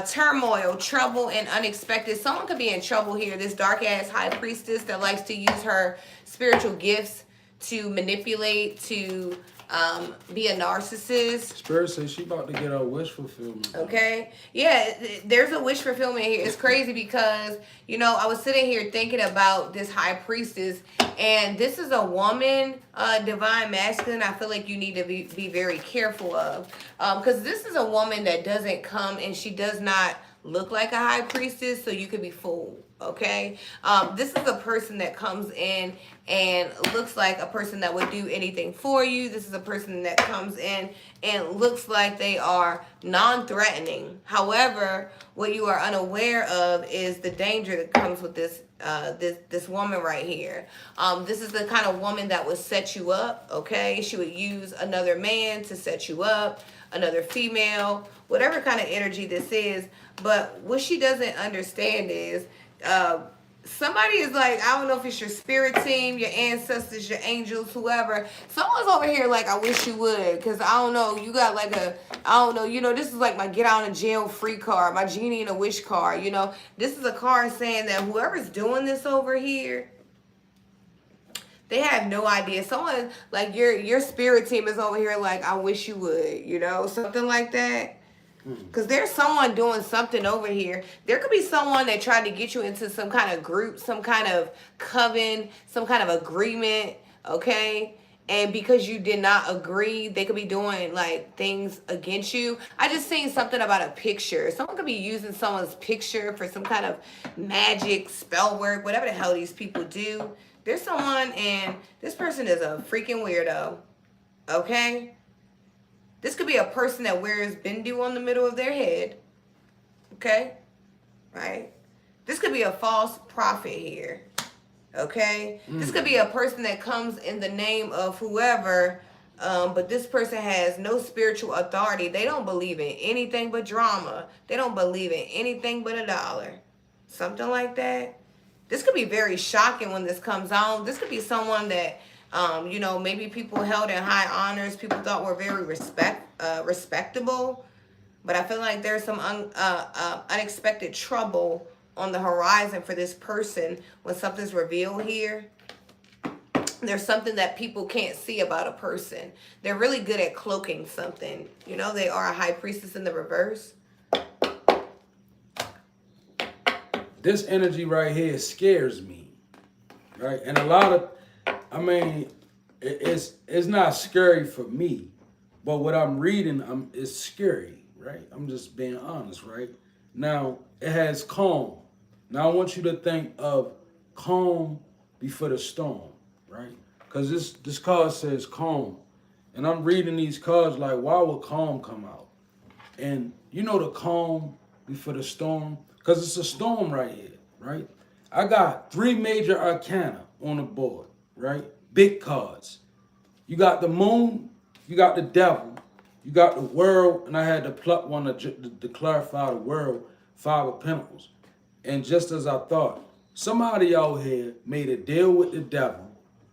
Turmoil, trouble, and unexpected. Someone could be in trouble here. This dark ass high priestess that likes to use her spiritual gifts to manipulate, to be a narcissist. Spirit says she about to get her wish fulfillment. Okay. Yeah, there's a wish fulfillment here. It's crazy because, you know, I was sitting here thinking about this high priestess, and this is a woman, divine masculine. I feel like you need to be very careful of. Because this is a woman that doesn't come and she does not look like a high priestess, so you could be fooled. Okay. This is a person that comes in and looks like a person that would do anything for you. This is a person that comes in and looks like they are non-threatening. However, what you are unaware of is the danger that comes with this this woman right here. This is the kind of woman that would set you up. Okay. She would use another man to set you up, another female, whatever kind of energy this is. But what she doesn't understand is somebody is like, I don't know if it's your spirit team, your ancestors, your angels, whoever. Someone's over here like, I wish you would. Because I don't know, you got like a, I don't know, you know, this is like my get out of jail free card, my genie in a wish card. You know, this is a card saying that whoever's doing this over here, they have no idea. Someone like your spirit team is over here like, I wish you would, you know, something like that. Because there's someone doing something over here. There could be someone that tried to get you into some kind of group, some kind of coven, some kind of agreement, okay? And because you did not agree, they could be doing like things against you. I just seen something about a picture. Someone could be using someone's picture for some kind of magic, spell work, whatever the hell these people do. There's someone, and this person is a freaking weirdo. Okay? This could be a person that wears Bindu on the middle of their head. Okay? Right? This could be a false prophet here. Okay? This could be a person that comes in the name of whoever, but this person has no spiritual authority. They don't believe in anything but drama. They don't believe in anything but a dollar. Something like that. This could be very shocking when this comes on. This could be someone that, maybe people held in high honors, people thought were very respectable. But I feel like there's some unexpected trouble on the horizon for this person when something's revealed here. There's something that people can't see about a person. They're really good at cloaking something. They are a high priestess in the reverse. This energy right here scares me, right? And a lot of, it's not scary for me, but what I'm reading, it's scary, right? I'm just being honest, right? Now, it has calm. Now, I want you to think of calm before the storm, right? Because this card says calm. And I'm reading these cards like, why would calm come out? And the calm before the storm? Because it's a storm right here, right? I got 3 major arcana on the board, right? Big cards. You got the moon, you got the devil, you got the world, and I had to pluck one to clarify the world, 5 of Pentacles. And just as I thought, somebody out here made a deal with the devil,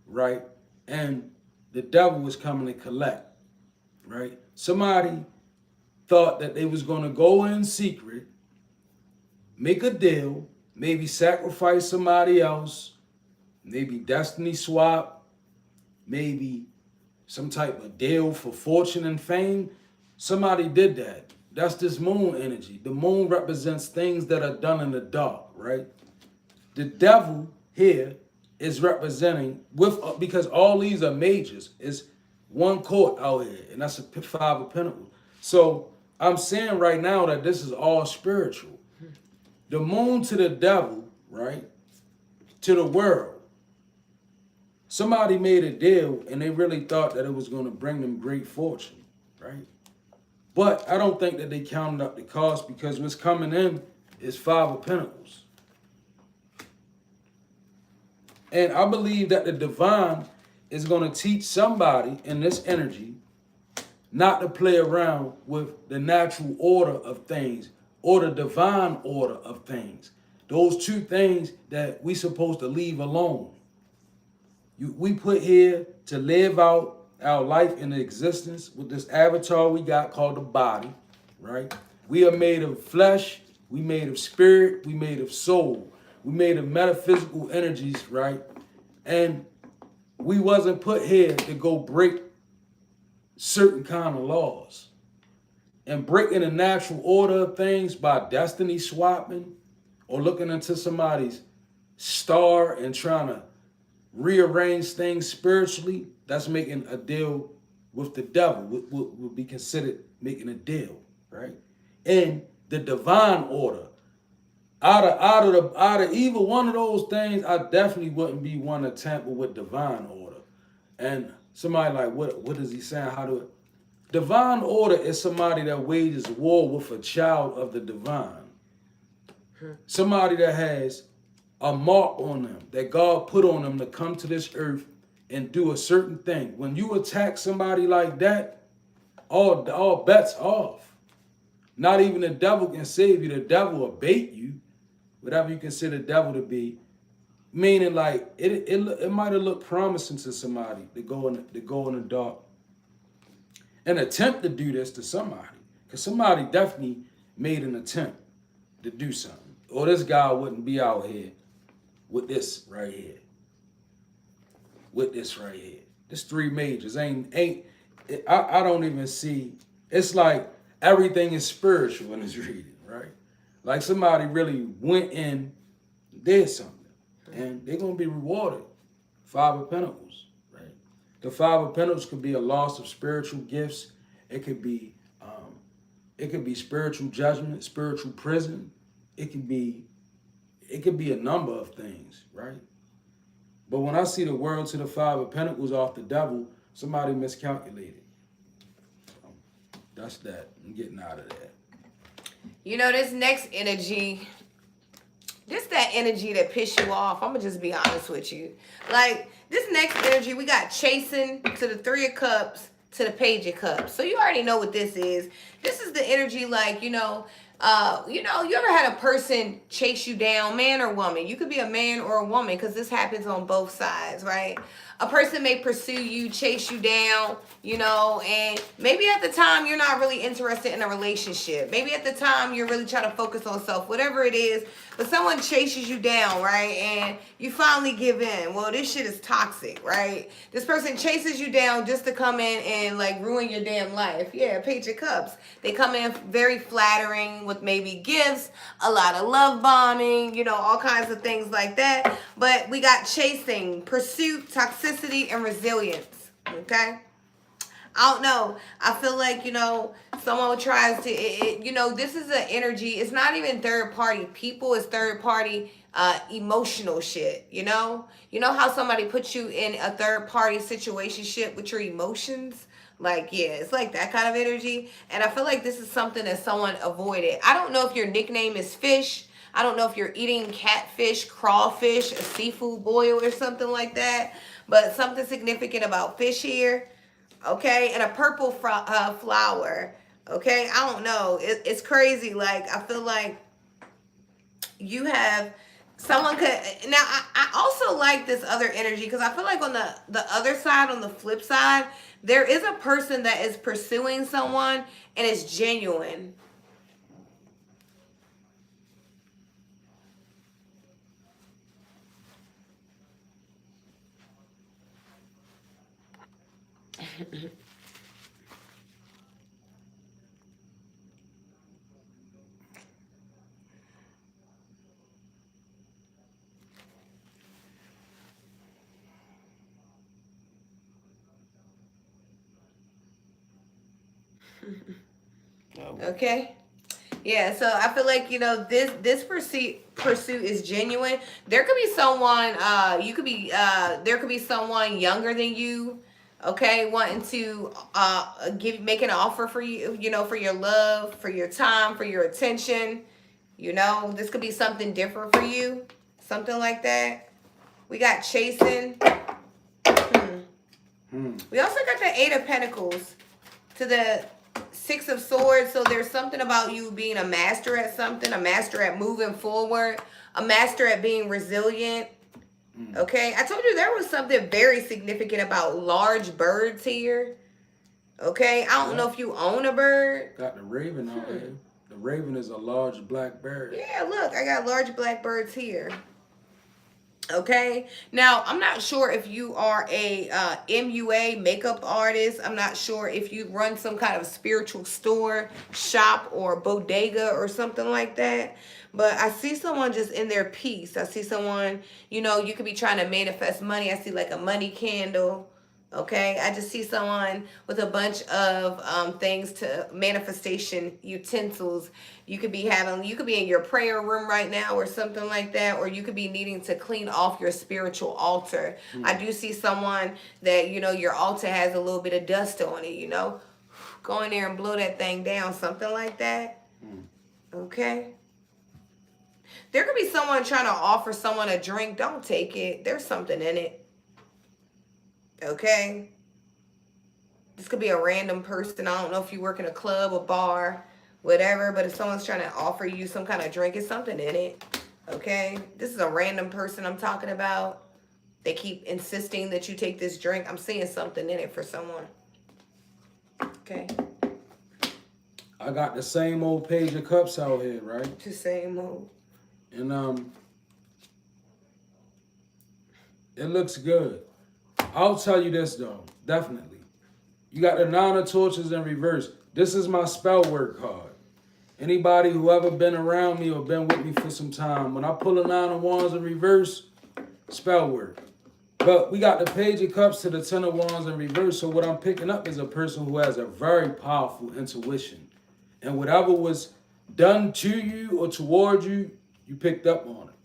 right? And the devil was coming to collect, right? Somebody thought that they was going to go in secret, make a deal, maybe sacrifice somebody else, maybe destiny swap, maybe some type of deal for fortune and fame. Somebody did that. That's this moon energy. The moon represents things that are done in the dark, right? The devil here is representing, because all these are majors, is one court out here, and that's a 5 of Pentacles. So I'm saying right now that this is all spiritual. The moon to the devil, right? To the world. Somebody made a deal and they really thought that it was going to bring them great fortune, right? But I don't think that they counted up the cost, because what's coming in is 5 of Pentacles. And I believe that the divine is going to teach somebody in this energy not to play around with the natural order of things or the divine order of things. Those 2 things that we supposed to leave alone. We put here to live out our life in existence with this avatar we got called the body, right? We are made of flesh, we made of spirit, we made of soul, we made of metaphysical energies, right? And we wasn't put here to go break certain kind of laws. And breaking the natural order of things by destiny swapping or looking into somebody's star and trying to rearrange things spiritually, that's making a deal with the devil, would be considered making a deal, right? And the divine order, out of either one of those things, I definitely wouldn't be one to tamper with divine order. And somebody like, what is he saying? How do it? Divine order is somebody that wages war with a child of the divine. Somebody that has a mark on them that God put on them to come to this earth and do a certain thing. When you attack somebody like that, all bets off. Not even the devil can save you. The devil will bait you, whatever you consider the devil to be. Meaning, like it might have looked promising to somebody to go in the dark and attempt to do this to somebody, because somebody definitely made an attempt to do something, or this guy wouldn't be out here with this right here. With this right here. This 3 majors I don't even see. It's like everything is spiritual in this reading, right? Like somebody really went in, did something, and they're gonna be rewarded. 5 of Pentacles, right? The 5 of Pentacles could be a loss of spiritual gifts. It could be spiritual judgment, spiritual prison. It could be a number of things, right? But when I see the world to the Five of Pentacles off the devil, somebody miscalculated. That's that. I'm getting out of that. You know, this next energy, this that energy that piss you off. I'm gonna just be honest with you. Like, this next energy, we got chasing to the Three of Cups to the Page of Cups. So you already know what this is. This is the energy, like, you ever had a person chase you down, man or woman? You could be a man or a woman, because this happens on both sides, right? A person may pursue you, chase you down, and maybe at the time you're not really interested in a relationship. Maybe at the time you're really trying to focus on self, whatever it is, but someone chases you down, right? And you finally give in. Well, this shit is toxic, right? This person chases you down just to come in and like ruin your damn life. Yeah, Page of Cups. They come in very flattering with maybe gifts, a lot of love bombing, all kinds of things like that. But we got chasing, pursuit, toxicity, and resilience, okay? I don't know. I feel like, someone tries to, this is an energy. It's not even third party people. It's third party emotional shit, You know how somebody puts you in a third party situationship with your emotions? Like, yeah, it's like that kind of energy. And I feel like this is something that someone avoided. I don't know if your nickname is Fish. I don't know if you're eating catfish, crawfish, a seafood boil or something like that. But something significant about fish here. Okay, and a purple flower. Okay, I don't know. It's crazy. Like, I feel like you have someone could. Now, I also like this other energy, because I feel like on the other side, on the flip side, there is a person that is pursuing someone and it's genuine. Okay. Yeah, so I feel like, this pursuit is genuine. There could be someone there could be someone younger than you, okay, wanting to make an offer for you, for your love, for your time, for your attention. This could be something different for you, something like that. We got chasing. We also got the Eight of Pentacles to the Six of Swords. So there's something about you being a master at something, a master at moving forward, a master at being resilient. Okay, I told you there was something very significant about large birds here. Okay, I don't know if you own a bird. Got the raven out there. The raven is a large black bird. Yeah, look, I got large black birds here. Okay, now I'm not sure if you are a MUA makeup artist. I'm not sure if you run some kind of spiritual store, shop, or bodega or something like that. But I see someone just in their peace. I see someone, you could be trying to manifest money. I see like a money candle. Okay, I just see someone with a bunch of things to manifestation utensils. You could be in your prayer room right now or something like that, or you could be needing to clean off your spiritual altar. I do see someone that, your altar has a little bit of dust on it, Go in there and blow that thing down, something like that. Okay. There could be someone trying to offer someone a drink. Don't take it. There's something in it. Okay, this could be a random person. I don't know if you work in a club, a bar, whatever, but if someone's trying to offer you some kind of drink, it's something in it. Okay, this is a random person I'm talking about. They keep insisting that you take this drink. I'm seeing something in it for someone. Okay, I got the same old Page of Cups out here, right? The same old. And it looks good. I'll tell you this though, definitely. You got the Nine of Torches in reverse. This is my spell work card. Anybody who ever been around me or been with me for some time, when I pull a Nine of Wands in reverse, spell work. But we got the Page of Cups to the Ten of Wands in reverse. So what I'm picking up is a person who has a very powerful intuition. And whatever was done to you or toward you, you picked up on it.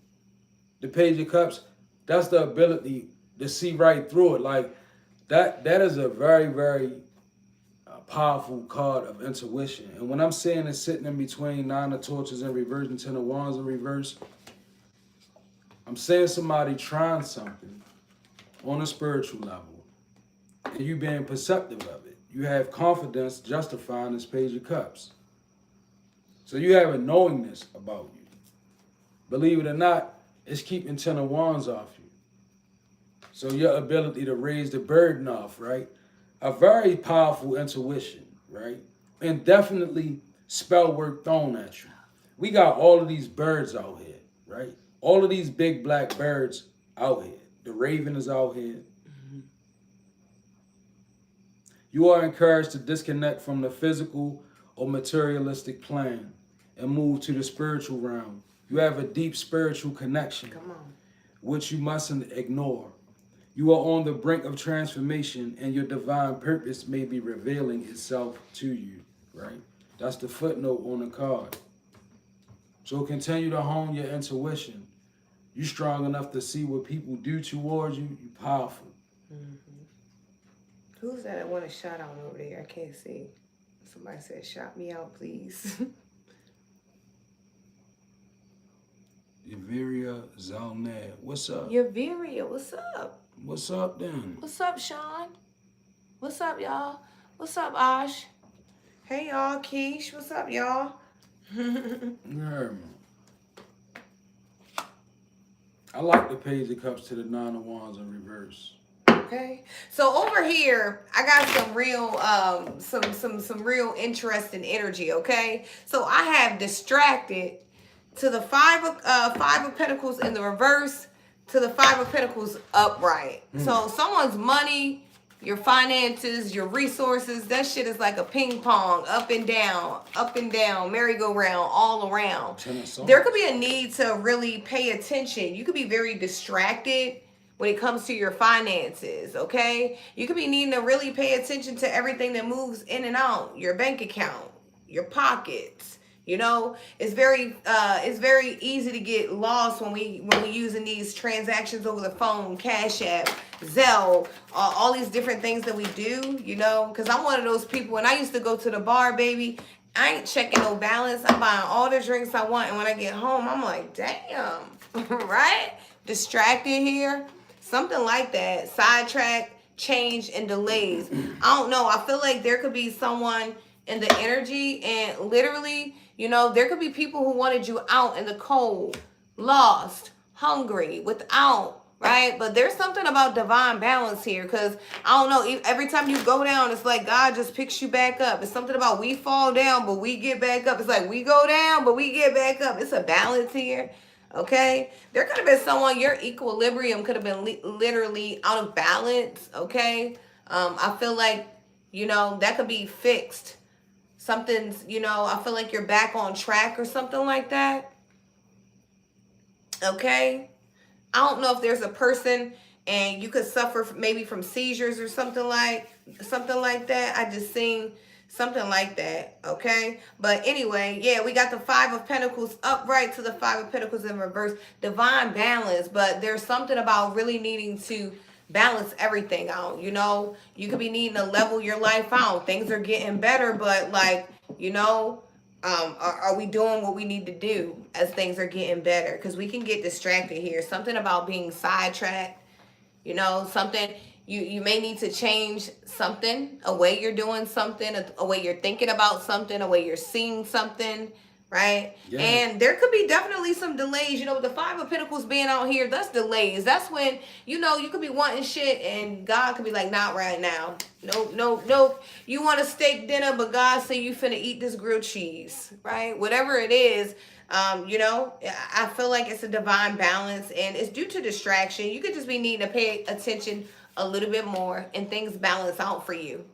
The Page of Cups, That's the ability to see right through it. Like that is a very, very powerful card of intuition. And when I'm saying it's sitting in between 9 of torches in reverse and 10 of wands in reverse, I'm saying somebody trying something on a spiritual level and you being perceptive of it. You have confidence justifying this page of cups. So you have a knowingness about you. Believe it or not, it's keeping 10 of wands off you. So your ability to raise the burden off, right? A very powerful intuition, right? And definitely spell work thrown at you. We got all of these birds out here, right? All of these big black birds out here. The raven is out here. You are encouraged to disconnect from the physical or materialistic plane and move to the spiritual realm. You have a deep spiritual connection, which you mustn't ignore. You are on the brink of transformation and your divine purpose may be revealing itself to you, right? That's the footnote on the card. So continue to hone your intuition. You're strong enough to see what people do towards you. You're powerful. Who's that? I want a shout out over there. I can't see. Somebody said, shout me out, please. Yaviria Zalnad. What's up? Yaviria, what's up? What's up then? What's up, Sean? What's up, y'all? What's up, Ash? Hey, y'all. Keish, what's up, y'all? Yeah, man. I like the page of cups to the 9 of wands in reverse. Okay, so over here I got some real some real interesting energy. Okay, so I have distracted to the five of pentacles in the reverse to the 5 of pentacles upright. So someone's money, your finances, your resources, that shit is like a ping pong, up and down, merry-go-round, all around. There could be a need to really pay attention. You could be very distracted when it comes to your finances, okay? You could be needing to really pay attention to everything that moves in and out, your bank account, your pockets. You know, it's very easy to get lost when we using these transactions over the phone, Cash App, Zelle, all these different things that we do, you know, because I'm one of those people. When I used to go to the bar, baby, I ain't checking no balance. I'm buying all the drinks I want, and when I get home, I'm like, damn, right? Distracted here. Something like that. Sidetrack, change, and delays. I don't know. I feel like there could be someone in the energy and literally, you know, there could be people who wanted you out in the cold, lost, hungry, without, right? But there's something about divine balance here because, I don't know, every time you go down, it's like God just picks you back up. It's something about we fall down, but we get back up. It's like we go down, but we get back up. It's a balance here. Okay, there could have been someone, your equilibrium could have been literally out of balance. Okay, I feel like, you know, that could be fixed. Something's, you know, I feel like you're back on track or something like that. Okay, I don't know if there's a person and you could suffer maybe from seizures or something like that. I just seen something like that, okay? But anyway, yeah, we got the 5 of Pentacles upright to the 5 of Pentacles in reverse. Divine balance, but there's something about really needing to balance everything out, you know? You could be needing to level your life out. Things are getting better, but like, you know, are we doing what we need to do as things are getting better? Because we can get distracted here. Something about being sidetracked, you know, something... You may need to change something, a way you're doing something, a way you're thinking about something, a way you're seeing something, right? Yeah. And there could be definitely some delays. You know, with the 5 of Pentacles being out here, that's delays. That's when, you know, you could be wanting shit and God could be like, not right now. Nope. You want a steak dinner, but God say you finna eat this grilled cheese, right? Whatever it is. You know, I feel like it's a divine balance and it's due to distraction. You could just be needing to pay attention a little bit more and things balance out for you.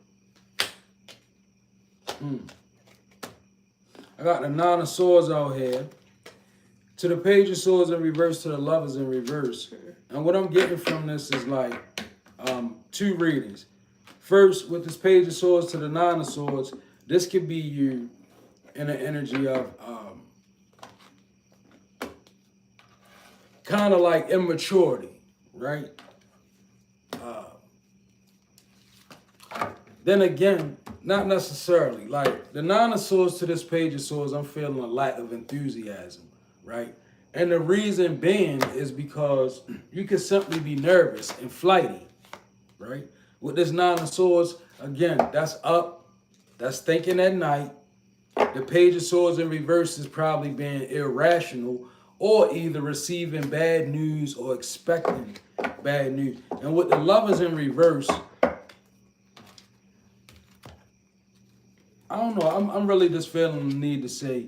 I got the 9 of Swords out here. To the Page of Swords in reverse, to the Lovers in reverse. And what I'm getting from this is like 2 readings. First, with this Page of Swords to the 9 of Swords, this could be you in an energy of kind of like immaturity, right? Then again, not necessarily. Like the Nine of Swords to this Page of Swords, I'm feeling a lack of enthusiasm, right? And the reason being is because you can simply be nervous and flighty, right? With this Nine of Swords, again, that's up, that's thinking at night. The Page of Swords in reverse is probably being irrational or either receiving bad news or expecting bad news. And with the Lovers in reverse, I don't know. I'm really just feeling the need to say,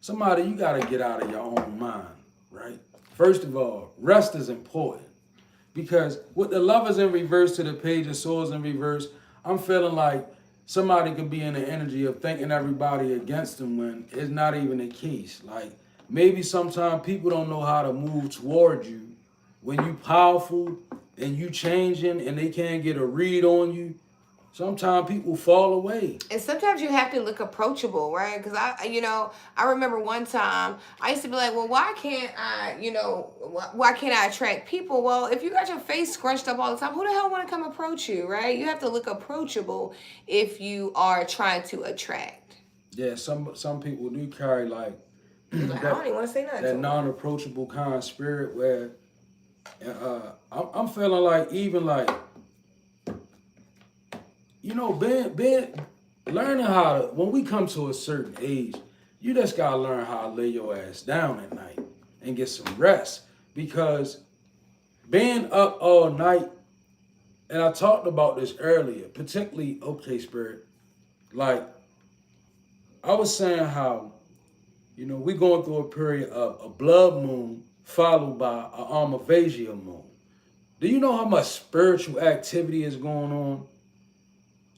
somebody, you got to get out of your own mind, right? First of all, rest is important because with the Lovers in reverse to the Page of Swords in reverse, I'm feeling like somebody could be in the energy of thinking everybody against them when it's not even the case. Like maybe sometimes people don't know how to move toward you when you powerful and you changing and they can't get a read on you. Sometimes people fall away. And sometimes you have to look approachable, right? Because I remember one time I used to be like, well, why can't I attract people? Well, if you got your face scrunched up all the time, who the hell want to come approach you, right? You have to look approachable if you are trying to attract. Yeah, some people do carry like I don't even want to say nothing. That non-approachable kind of spirit where I'm feeling like even like, being learning how to, when we come to a certain age, you just gotta learn how to lay your ass down at night and get some rest. Because being up all night, and I talked about this earlier, particularly, okay, Spirit, like I was saying how, we're going through a period of a blood moon followed by an Amavasia moon. Do you know how much spiritual activity is going on?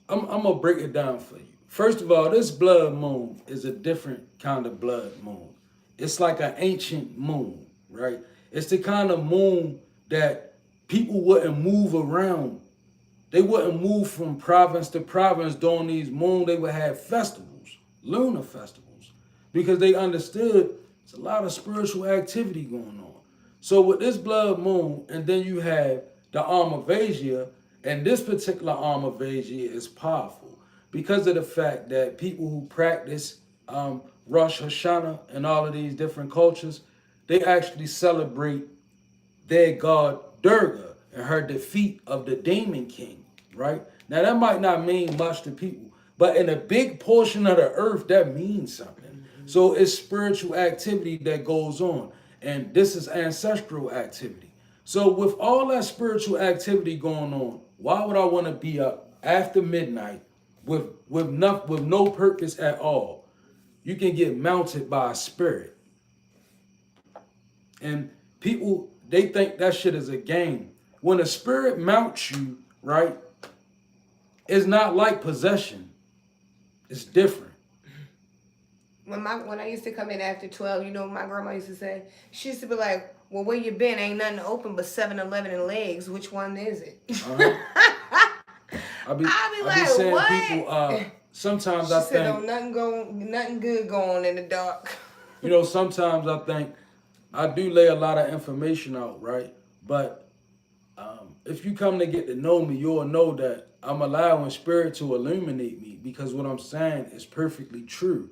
I'm going to break it down for you. First of all, this blood moon is a different kind of blood moon. It's like an ancient moon, right? It's the kind of moon that people wouldn't move around. They wouldn't move from province to province during these moons. They would have festivals, lunar festivals, because they understood there's a lot of spiritual activity going on. So with this blood moon, and then you have the Amavasia, and this particular Amavasia is powerful because of the fact that people who practice Rosh Hashanah and all of these different cultures, they actually celebrate their god Durga and her defeat of the Demon King, right? Now that might not mean much to people, but in a big portion of the earth, that means something. Mm-hmm. So it's spiritual activity that goes on, and this is ancestral activity. So with all that spiritual activity going on, why would I want to be up after midnight with no purpose at all? You can get mounted by a spirit. And people, they think that shit is a game. When a spirit mounts you, right, it's not like possession. It's different. When I used to come in after 12, my grandma used to say, she used to be like, well, where you been? Ain't nothing open but 7-Eleven and legs. Which one is it? Uh-huh. I be like, saying what? People, sometimes she I said, think... nothing good going in the dark. Sometimes I think I do lay a lot of information out, right? But if you come to get to know me, you'll know that I'm allowing spirit to illuminate me because what I'm saying is perfectly true.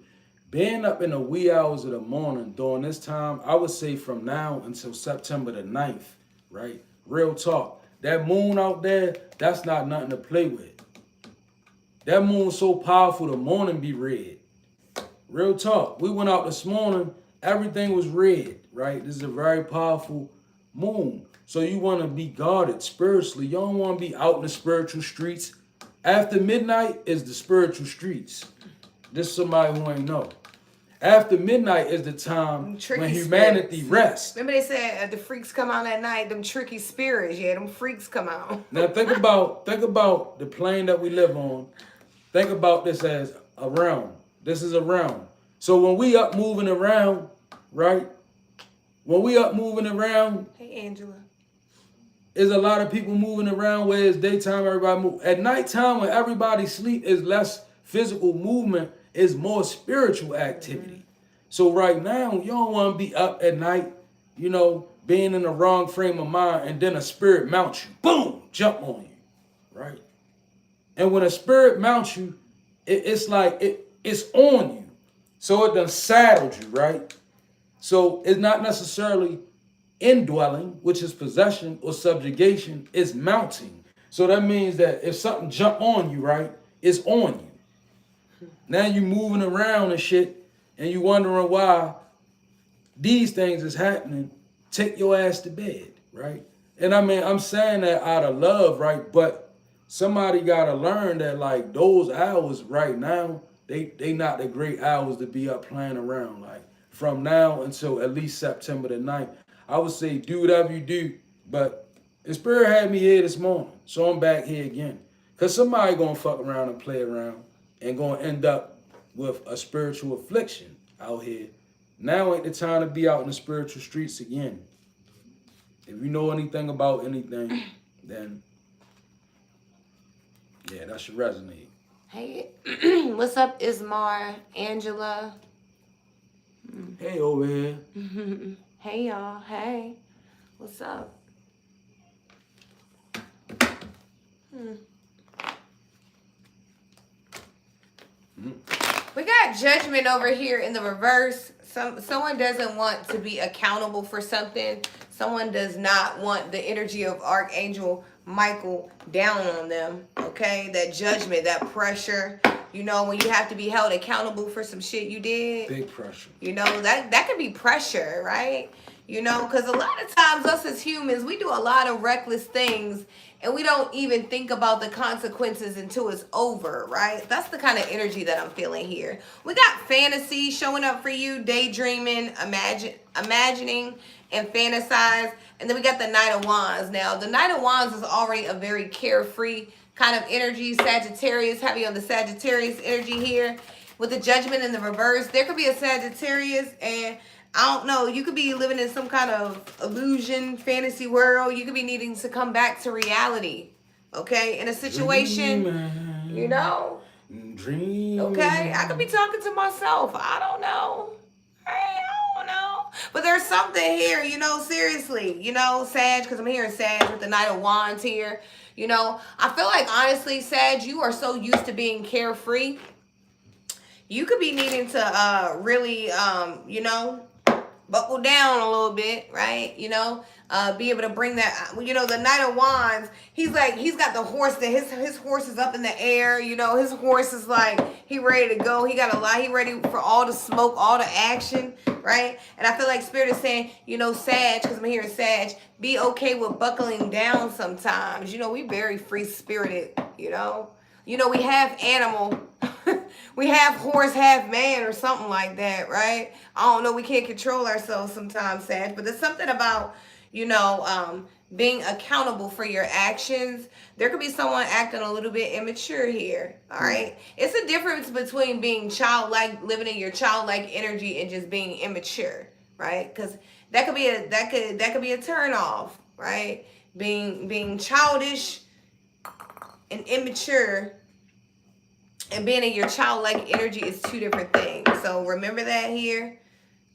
Being up in the wee hours of the morning during this time, I would say from now until September the 9th, right? Real talk. That moon out there, that's not nothing to play with. That moon's so powerful, the morning be red. Real talk. We went out this morning, everything was red, right? This is a very powerful moon. So you want to be guarded spiritually. You don't want to be out in the spiritual streets. After midnight is the spiritual streets. This is somebody who ain't know. After midnight is the time when humanity rests. Remember they said the freaks come out at night, them tricky spirits. Yeah, them freaks come out. Now think about the plane that we live on. Think about this as a realm. This is a realm. So when we up moving around, right? When we up moving around. Hey, Angela. There's a lot of people moving around where it's daytime, everybody move. At nighttime when everybody sleep is less physical movement, is more spiritual activity. Mm-hmm. So right now, you don't want to be up at night, being in the wrong frame of mind, and then a spirit mounts you, boom, jump on you, right? And when a spirit mounts you, it's like it's on you. So it done saddled you, right? So it's not necessarily indwelling, which is possession or subjugation, it's mounting. So that means that if something jump on you, right, it's on you. Now you moving around and shit, and you wondering why these things is happening. Take your ass to bed, right? And I mean, I'm saying that out of love, right? But somebody gotta learn that like those hours right now, they not the great hours to be up playing around. Like from now until at least September the 9th, I would say do whatever you do. But the spirit had me here this morning, so I'm back here again. Cause somebody gonna fuck around and play around and gonna end up with a spiritual affliction out here. Now ain't the time to be out in the spiritual streets again. If you know anything about anything, then yeah, that should resonate. Hey, what's up, Ismar, Angela? Hey, over here. Hey, y'all. Hey, what's up? We got judgment over here in the reverse. Someone doesn't want to be accountable for something. Someone does not want the energy of Archangel Michael down on them. Okay, that judgment, that pressure. You know, when you have to be held accountable for some shit you did. Big pressure. You know, that could be pressure, right? You know, because a lot of times us as humans, we do a lot of reckless things and we don't even think about the consequences until it's over, right? That's the kind of energy that I'm feeling here. We got fantasy showing up for you, daydreaming, imagining, and fantasize. And then we got the Knight of Wands. Now, the Knight of Wands is already a very carefree kind of energy. Sagittarius, heavy on the Sagittarius energy here. With the Judgment in the reverse, there could be a Sagittarius and I don't know, you could be living in some kind of illusion, fantasy world. You could be needing to come back to reality, okay? In a situation, Dreaming, you know? dreaming. Okay? I could be talking to myself. I don't know. I don't know. But there's something here, you know, seriously. You know, Sag, because I'm hearing Sag with the Knight of Wands here. You know, I feel like, honestly, Sag, you are so used to being carefree. You could be needing to really, you know, buckle down a little bit, right? You know, be able to bring that, you know, the Knight of Wands, he's got the horse, that his horse is up in the air, you know, his horse is like, he ready to go, he ready for all the smoke, all the action, right? And I feel like Spirit is saying, you know, Sag, because I'm hearing Sag, be okay with buckling down sometimes. You know, we very free-spirited, you know. You know, we have animal, we have horse, half man or something like that, right? I don't know, we can't control ourselves sometimes, Sag, but there's something about, you know, being accountable for your actions. There could be someone acting a little bit immature here, all right? It's a difference between being childlike, living in your childlike energy and just being immature, right? Because that could be a turn off, right? Being childish and immature and being in your childlike energy is two different things. So remember that here.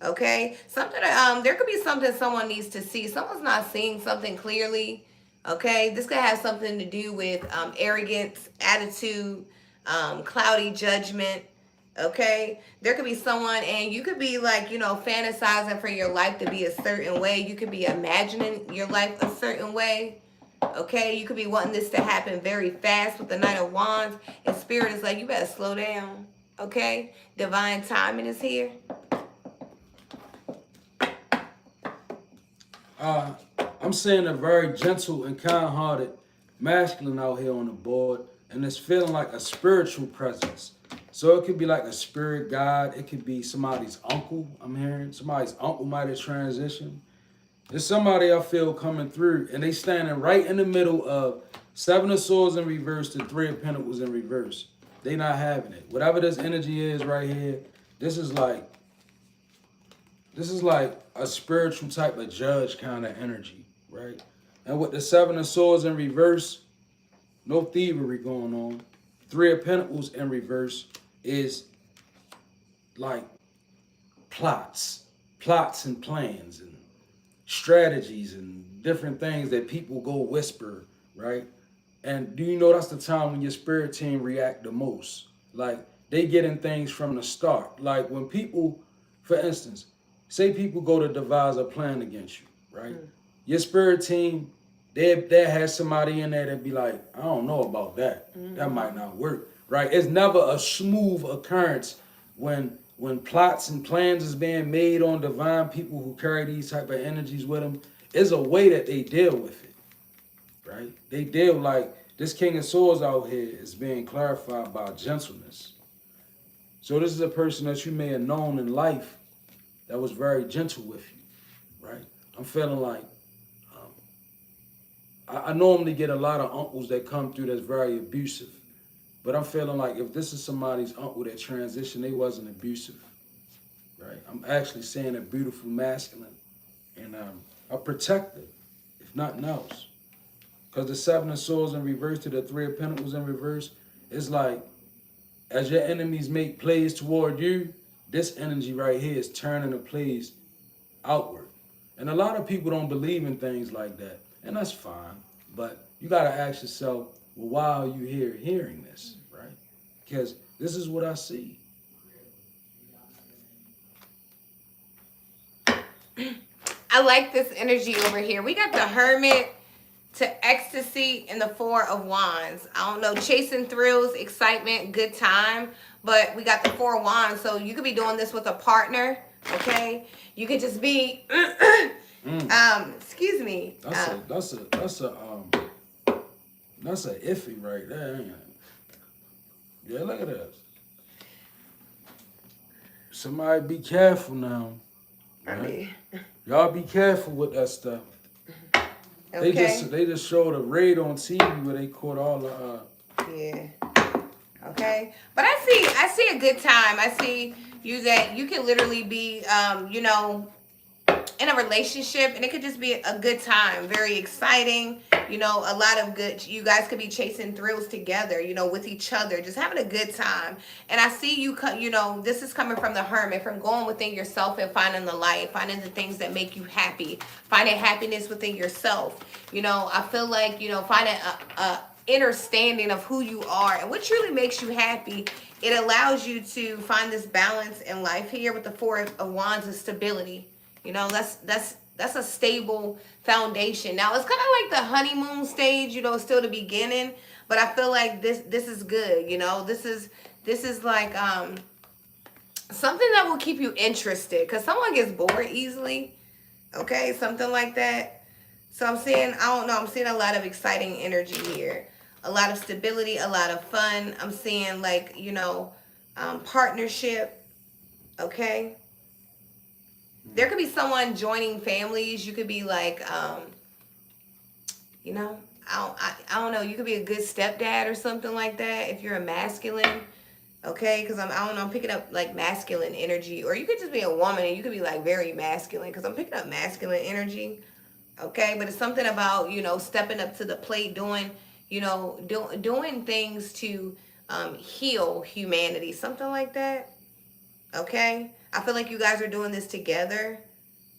Okay, something there could be something someone needs to see. Someone's not seeing something clearly. Okay, this could have something to do with arrogance, attitude, cloudy judgment. Okay, there could be someone, and you could be like, you know, fantasizing for your life to be a certain way. You could be imagining your life a certain way. Okay, you could be wanting this to happen very fast with the Knight of Wands, and Spirit is like, you better slow down. Okay, divine timing is here. I'm seeing a very gentle and kind-hearted masculine out here on the board, and it's feeling like a spiritual presence. So it could be like a spirit guide. It could be somebody's uncle. I'm hearing somebody's uncle might have transitioned. There's somebody I feel coming through, and they standing right in the middle of Seven of Swords in reverse to Three of Pentacles in reverse. They not having it. Whatever this energy is right here, this is like a spiritual type of judge kind of energy, right? And with the Seven of Swords in reverse, no thievery going on. Three of Pentacles in reverse is like plots and plans and strategies and different things that people go whisper, right? And do you know that's the time when your spirit team react the most? Like they getting things from the start. Like when people, for instance, say people go to devise a plan against you, right? Your spirit team, they has somebody in there that be like, I don't know about that. That might not work, right? It's never a smooth occurrence when plots and plans is being made on divine people who carry these type of energies with them. It's a way that they deal with it, right? They deal like this King of Swords out here is being clarified by gentleness. So this is a person that you may have known in life that was very gentle with you, right? I'm feeling like I normally get a lot of uncles that come through that's very abusive. But I'm feeling like if this is somebody's uncle that transitioned, they wasn't abusive, right? I'm actually saying a beautiful masculine and a protector, if nothing else. Because the Seven of Swords in reverse to the Three of Pentacles in reverse, it's like as your enemies make plays toward you, this energy right here is turning the plays outward. And a lot of people don't believe in things like that. And that's fine. But you got to ask yourself, well, why are you here hearing this, right? Because this is what I see. I like this energy over here. We got the Hermit to ecstasy and the Four of Wands. I don't know, chasing thrills, excitement, good time. But we got the Four of Wands. So you could be doing this with a partner, okay? You could just be... excuse me. That's a iffy right there. Ain't it? Yeah, look at this. Somebody be careful now. Right? Y'all be careful with that stuff. Okay. They just showed a raid on TV where they caught all the yeah. Okay. But I see a good time. I see you that you can literally be you know, in a relationship, and it could just be a good time, very exciting, you know, a lot of good, you guys could be chasing thrills together, you know, with each other, just having a good time. And I see you, you know, this is coming from the Hermit, from going within yourself and finding the light, finding the things that make you happy, finding happiness within yourself. You know, I feel like, you know, finding a understanding of who you are and what truly makes you happy. It allows you to find this balance in life here with the Four of Wands of stability. You know, that's a stable foundation. Now, it's kind of like the honeymoon stage, you know, still the beginning, but I feel like this is good, you know. This is like something that will keep you interested, cuz someone gets bored easily. Okay? Something like that. So I'm seeing, I don't know, I'm seeing a lot of exciting energy here. A lot of stability, a lot of fun. I'm seeing like, you know, partnership. Okay? There could be someone joining families. You could be like, you know, I don't know. You could be a good stepdad or something like that if you're a masculine. Okay, because I don't know, I'm picking up like masculine energy. Or you could just be a woman and you could be like very masculine, because I'm picking up masculine energy. Okay, but it's something about, you know, stepping up to the plate, doing, you know, doing things to heal humanity, something like that. Okay, I feel like you guys are doing this together,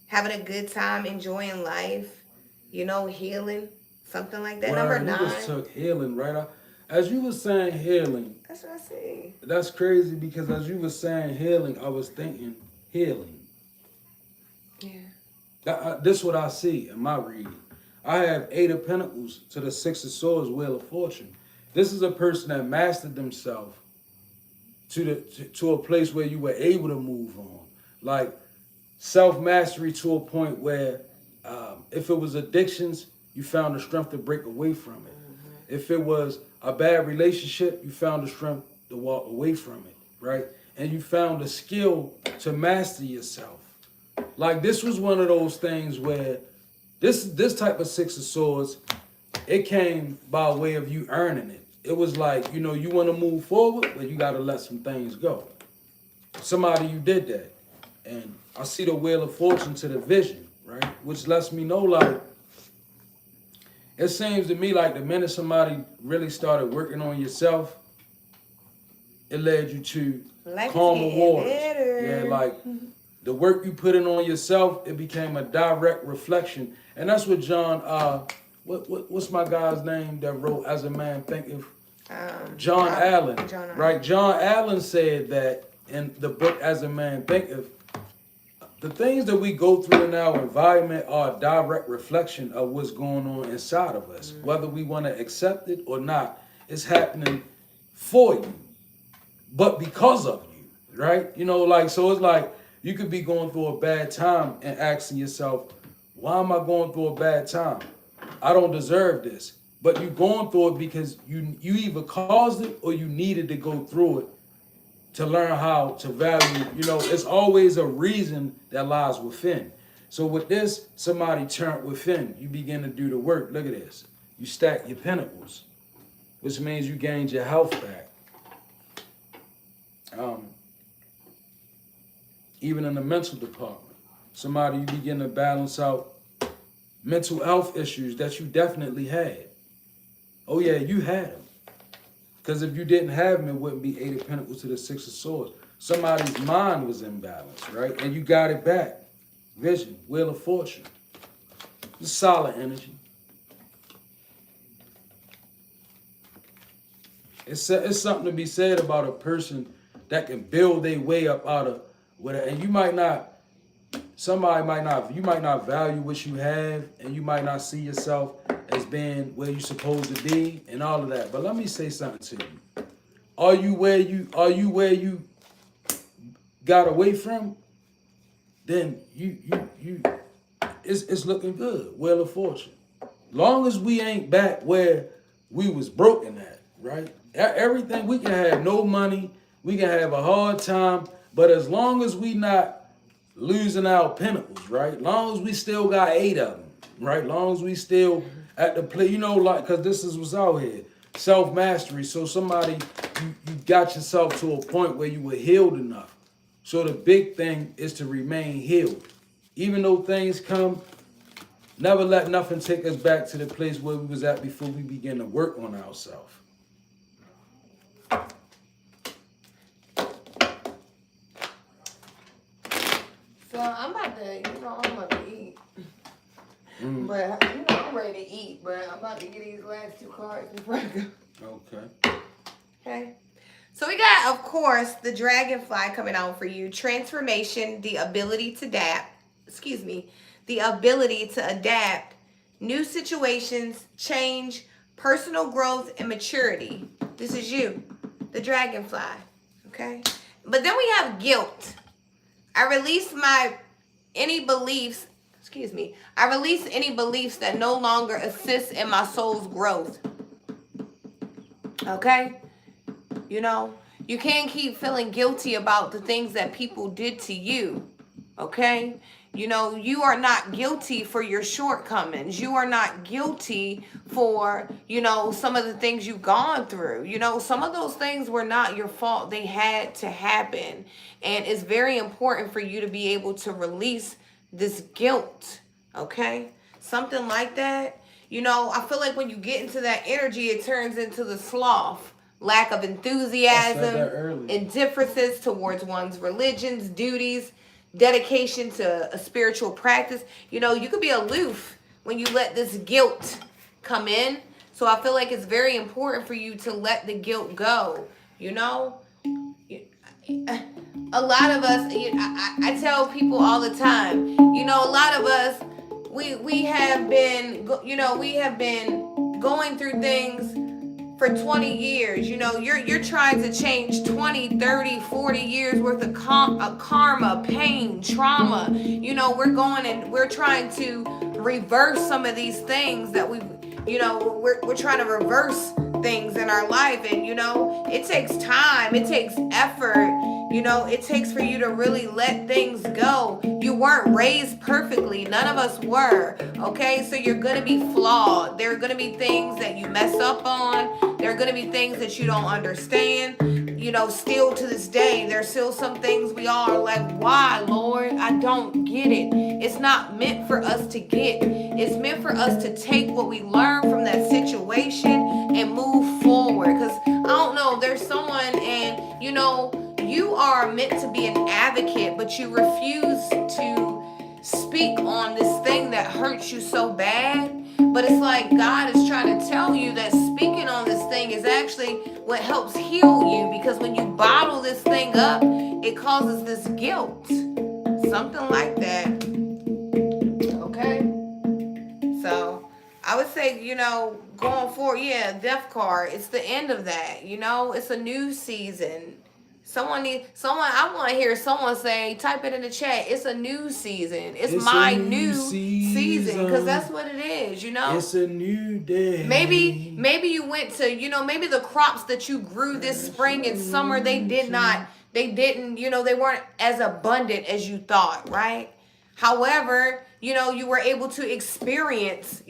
having a good time, enjoying life, you know, healing, something like that. Number 9. You just took healing right out. As you were saying healing. That's what I see. That's crazy, because as you were saying healing, I was thinking healing. Yeah. This is what I see in my reading. I have 8 of Pentacles to the 6 of Swords, Wheel of Fortune. This is a person that mastered themselves to a place where you were able to move on. Like self-mastery to a point where if it was addictions, you found the strength to break away from it. If it was a bad relationship, you found the strength to walk away from it, right? And you found the skill to master yourself. Like this was one of those things where this type of 6 of Swords, it came by way of you earning it. It was like, you know, you want to move forward, but you got to let some things go. Somebody, you did that. And I see the Wheel of Fortune to the vision, right? Which lets me know, like, it seems to me like the minute somebody really started working on yourself, it led you to calmer waters. Yeah, like the work you put in on yourself, it became a direct reflection. And that's what John, what's my guy's name that wrote As a Man Thinketh? John Allen, right? John Allen said that in the book As a Man Thinketh, the things that we go through in our environment are a direct reflection of what's going on inside of us. Whether we want to accept it or not, it's happening for you, but because of you, right? You know, like, so it's like you could be going through a bad time and asking yourself, why am I going through a bad time? I don't deserve this. But you're going through it because you either caused it or you needed to go through it to learn how to value. You know, it's always a reason that lies within. So with this, somebody turned within. You begin to do the work. Look at this. You stack your pentacles, which means you gained your health back. Even in the mental department, you begin to balance out mental health issues that you definitely had. Oh yeah, you had them. Because if you didn't have them, it wouldn't be 8 of Pentacles to the 6 of Swords. Somebody's mind was imbalanced, right? And you got it back. Vision, Wheel of Fortune. It's solid energy. It's something to be said about a person that can build their way up out of whatever. And you might not value what you have, and you might not see yourself as being where you're supposed to be and all of that. But let me say something to you. Are you where you got away from? Then it's looking good. Wheel of Fortune. Long as we ain't back where we was broken at, right? Everything, we can have no money, we can have a hard time, but as long as we not losing our pentacles, right? Long as we still got 8 of them, right? Long as we still at the play, you know, like, because this is what's out here. Self-mastery. So somebody, you got yourself to a point where you were healed enough. So the big thing is to remain healed. Even though things come, never let nothing take us back to the place where we was at before we begin to work on ourselves. So I'm about to eat. But, I'm ready to eat, but I'm about to get these last 2 cards before I go. Okay. So we got, of course, the Dragonfly coming out for you. Transformation, the ability to adapt, new situations, change, personal growth, and maturity. This is you, the Dragonfly. Okay. But then we have guilt. I release any beliefs that no longer assist in my soul's growth. Okay? You know, you can't keep feeling guilty about the things that people did to you. Okay? You know, you are not guilty for your shortcomings. You are not guilty for, some of the things you've gone through. Some of those things were not your fault. They had to happen. And it's very important for you to be able to release this guilt. Okay? Something like that. I feel like when you get into that energy, it turns into the sloth. Lack of enthusiasm, indifferences towards one's religions, duties, dedication to a spiritual practice. You could be aloof when you let this guilt come in. So I feel like it's very important for you to let the guilt go. A lot of us, I tell people all the time, a lot of us, we have been going through things for 20 years. You're trying to change 20, 30, 40 years worth of karma, pain, trauma. We're trying to reverse some of these things that we're trying to reverse things in our life. And, it takes time. It takes effort. It takes for you to really let things go. You weren't raised perfectly. None of us were. Okay? So you're going to be flawed. There are going to be things that you mess up on. There are going to be things that you don't understand. Still to this day, there's still some things we all are like, why, Lord? I don't get it. It's not meant for us to get. It's meant for us to take what we learned from that situation and move forward. Because, I don't know, there's someone and, you are meant to be an advocate, but you refuse to speak on this thing that hurts you so bad. But it's like God is trying to tell you that speaking on this thing is actually what helps heal you, because when you bottle this thing up, it causes this guilt. Something like that. Okay? So I would say, going forward, death card, it's the end of that. It's a new season. I want to hear someone say, type it in the chat, it's a new season. It's my new season, because that's what it is, It's a new day. Maybe you went to, maybe the crops that you grew this spring and summer, they weren't as abundant as you thought, right? However, you were able to experience,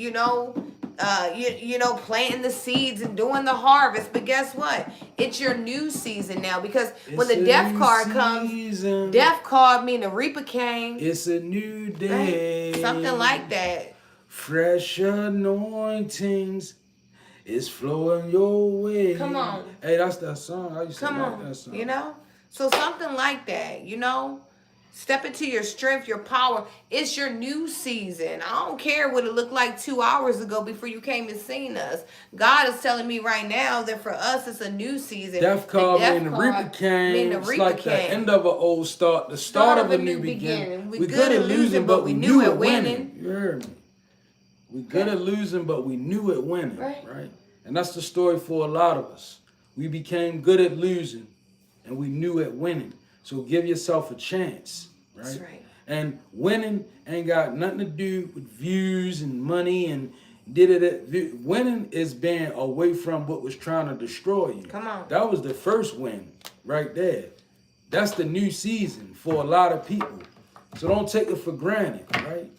planting the seeds and doing the harvest. But guess what? It's your new season now, because when the death card comes, death card mean the reaper came. It's a new day. Right? Something like that. Fresh anointings is flowing your way. Come on. Hey, that's that song. I used to like that song. So something like that, Step into your strength, your power. It's your new season. I don't care what it looked like 2 hours ago before you came and seen us. God is telling me right now that for us, it's a new season. Death card mean the reaper came. It's like the end of an old start, the start of a new beginning. We good at losing, but we knew at winning. You heard me. We good at losing, but we knew at winning. Right? And that's the story for a lot of us. We became good at losing, and we knew at winning. So give yourself a chance, right? That's right. And winning ain't got nothing to do with views and money and winning is being away from what was trying to destroy you. Come on. That was the first win right there. That's the new season for a lot of people. So don't take it for granted, right?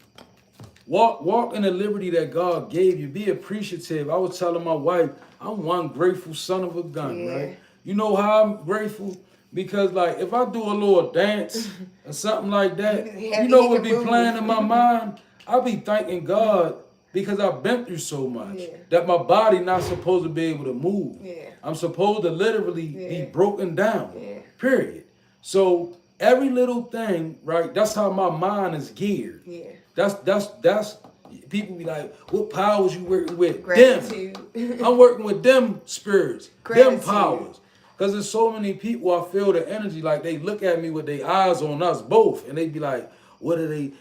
Walk in the liberty that God gave you. Be appreciative. I was telling my wife, I'm one grateful son of a gun, right? You know how I'm grateful? Because if I do a little dance or something like that, what be playing in my mind? I'll be thanking God because I've been through so much that my body not supposed to be able to move. I'm supposed to literally be broken down, period. So every little thing, right, that's how my mind is geared. That's people be like, what powers you working with? Gratitude. Them. I'm working with them spirits, Gratitude. them powers. Because there's so many people, I feel the energy, like they look at me with their eyes on us both, and they be like, what are they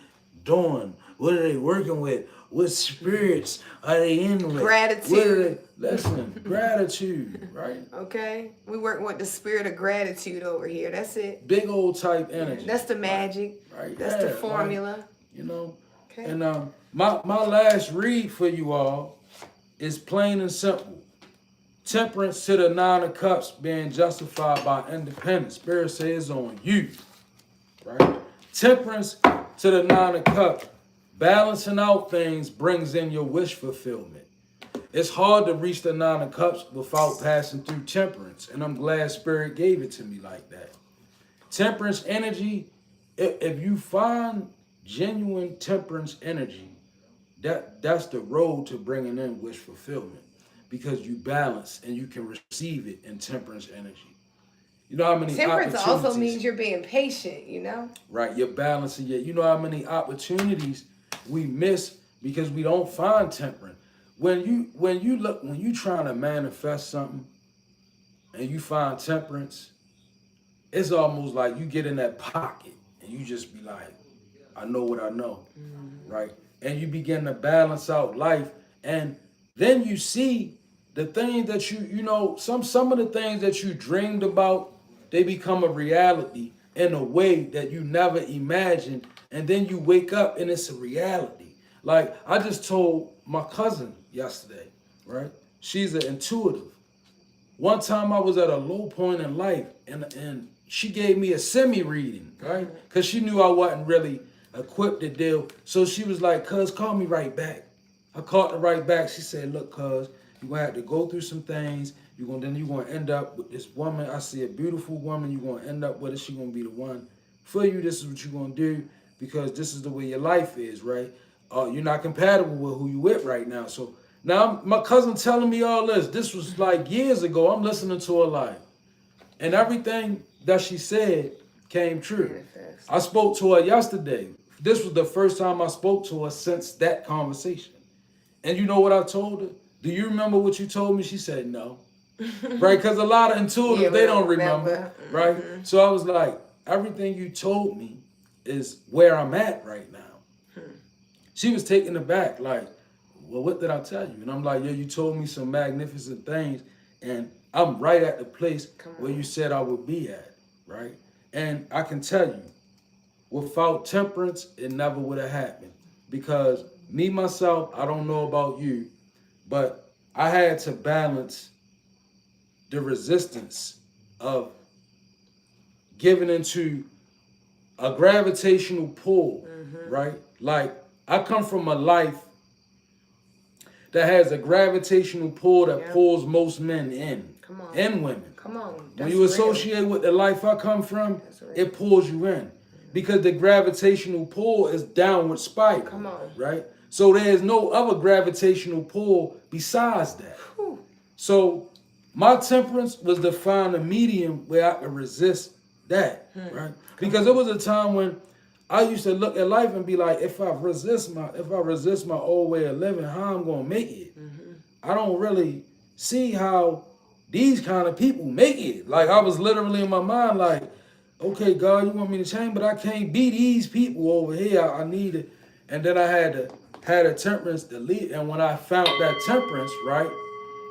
doing? What are they working with? What spirits are they in with? Gratitude. Listen, gratitude, right? Okay. We working with the spirit of gratitude over here. That's it. Big old type energy. That's the magic. Right. That's the formula. Okay. And my last read for you all is plain and simple. Temperance to the 9 of Cups being justified by independence. Spirit says on you, right? Temperance to the 9 of Cups. Balancing out things brings in your wish fulfillment. It's hard to reach the 9 of Cups without passing through temperance. And I'm glad Spirit gave it to me like that. Temperance energy, if you find genuine temperance energy, that's the road to bringing in wish fulfillment. Because you balance and you can receive it in temperance energy. You know how many temperance also means you're being patient, Right, you're balancing. You know how many opportunities we miss because we don't find temperance. When you trying to manifest something and you find temperance, it's almost like you get in that pocket and you just be like, I know what I know, right? And you begin to balance out life, and then you see the things that some of the things that you dreamed about, they become a reality in a way that you never imagined. And then you wake up and it's a reality. Like I just told my cousin yesterday, right? She's an intuitive. One time I was at a low point in life and she gave me a semi-reading, right? Because she knew I wasn't really equipped to deal. So she was like, cuz, call me right back. I called her right back. She said, look, cuz, you're going to have to go through some things. You're going to end up with this woman. I see a beautiful woman. You're going to end up with her. She's going to be the one for you. This is what you're going to do because this is the way your life is, right? You're not compatible with who you with right now. So now my cousin telling me all this. This was like years ago. I'm listening to her like, And everything that she said came true. Manifest. I spoke to her yesterday. This was the first time I spoke to her since that conversation. And you know what I told her? Do you remember what you told me? She said no. Right? Because a lot of intuitives, Yeah, they don't remember. Right? So I was like, everything you told me is where I'm at right now. She was taken aback, like, well, what did I tell you? And I'm like, yeah, you told me some magnificent things, and I'm right at the place where you said I would be at, right? And I can tell you, without temperance, it never would have happened. Because me, myself, I don't know about you, but I had to balance the resistance of giving into a gravitational pull, right? Like, I come from a life that has a gravitational pull that pulls most men in, and women. Come on. When you associate with the life I come from, it pulls you in. Because the gravitational pull is downward spiral. Come on. Right? So there's no other gravitational pull besides that. Whew. So my temperance was to find a medium where I could resist that. Right? Because there was a time when I used to look at life and be like, if I resist my old way of living, how I'm gonna make it? I don't really see how these kind of people make it. Like, I was literally in my mind like, okay, God, you want me to change, but I can't be these people over here. I need it. And then I had a temperance to lead. And when I found that temperance, right,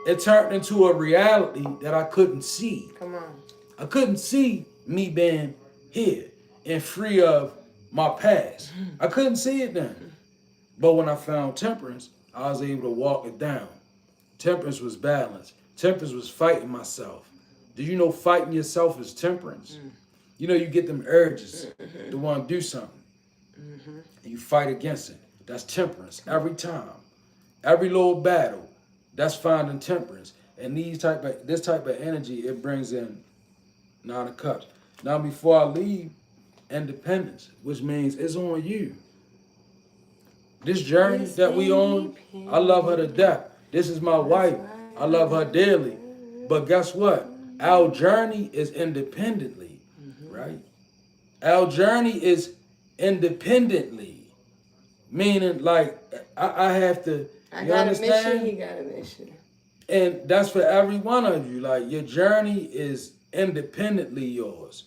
it turned into a reality that I couldn't see. Come on. I couldn't see me being here and free of my past. I couldn't see it then. But when I found temperance, I was able to walk it down. Temperance was balance. Temperance was fighting myself. Do you know fighting yourself is temperance? You know, you get them urges to want to do something. And you fight against it. That's temperance every time. Every little battle, that's finding temperance. And this type of energy, it brings in 9 of Cups. Now, before I leave, independence, which means it's on you. This journey that we on, I love her to death. This is my wife. I love her dearly. But guess what? Our journey is independently, right? Our journey is independently. Meaning, like, I have to, you understand? A mission, he got a mission. And that's for every one of you. Like, your journey is independently yours.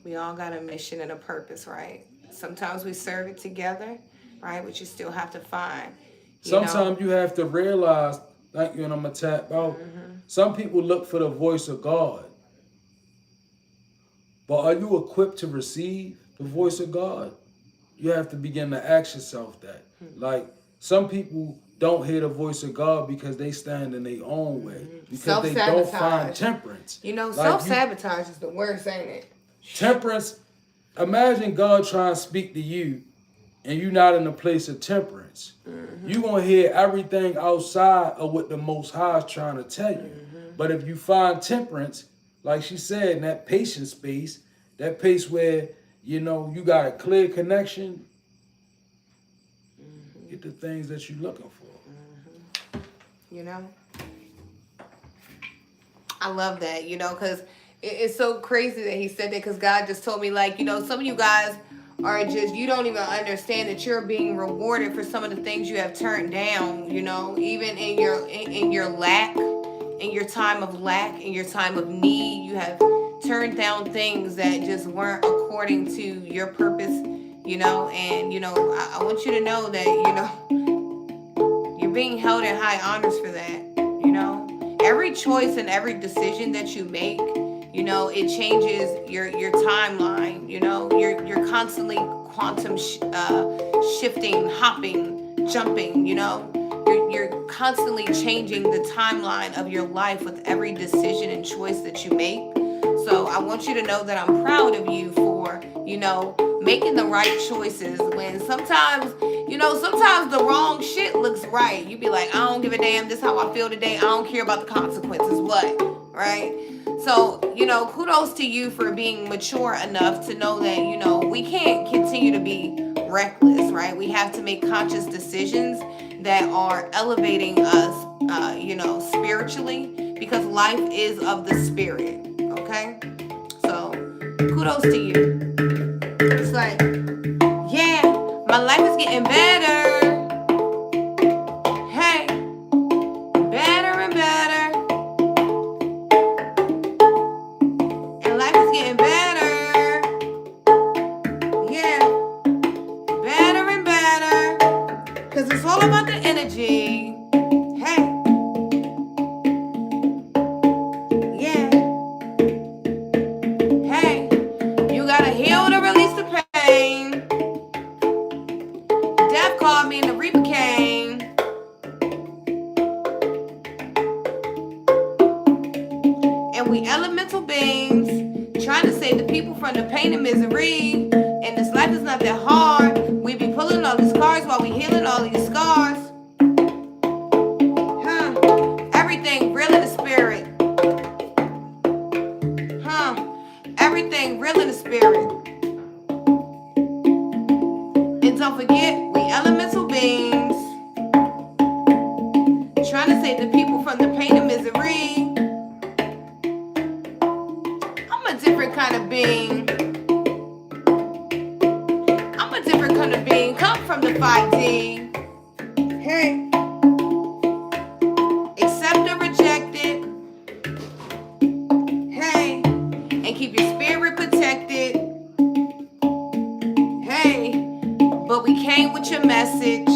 We all got a mission and a purpose, right? Sometimes we serve it together, right? But you still have to find. Sometimes you have to realize, thank you, and I'm going to tap out. Some people look for the voice of God. But are you equipped to receive the voice of God? You have to begin to ask yourself that. Like, some people don't hear the voice of God because they stand in their own way. Because they don't find temperance. You know, self-sabotage is the worst, ain't it? Temperance, imagine God trying to speak to you and you're not in a place of temperance. You're going to hear everything outside of what the Most High is trying to tell you. But if you find temperance, like she said, in that patient space, that place where, you know, you got a clear connection, get the things that you're looking for. You know? I love that, you know, because it's so crazy that he said that, because God just told me, like, you know, some of you guys are just, you don't even understand that you're being rewarded for some of the things you have turned down, you know, even in your lack, in your time of lack, in your time of need, you have turned down things that just weren't according to your purpose, you know, and, you know, I want you to know that, you know, you're being held in high honors for that, you know. Every choice and every decision that you make, you know, it changes your timeline. You know, you're constantly quantum shifting, hopping, jumping. You know, you're constantly changing the timeline of your life with every decision and choice that you make. So I want you to know that I'm proud of you for, you know, making the right choices when sometimes, you know, sometimes the wrong shit looks right. You be like, I don't give a damn. This is how I feel today. I don't care about the consequences. What? Right? So, you know, kudos to you for being mature enough to know that, you know, we can't continue to be reckless, right? We have to make conscious decisions that are elevating us, you know, spiritually, because life is of the spirit, okay? Kudos to you. It's like, yeah, my life is getting better. Hey, better and better. And life is getting better. Yeah, better and better. Because it's all about the energy. Hey. Yeah. Hey, you gotta heal to release the pain. Death called me and the reaper came. And we elemental beings trying to save the people from the pain and misery. And this life is not that hard. We be pulling all these cards while we healing all these scars. Everything real in the spirit. Everything real in the spirit. And don't forget, we elemental beings trying to save the people from the pain and misery. I'm a different kind of being. I'm a different kind of being. Come from the 5D. Hey. Accept or reject it. Hey. And keep your spirit protected. Hey. But we came with your message.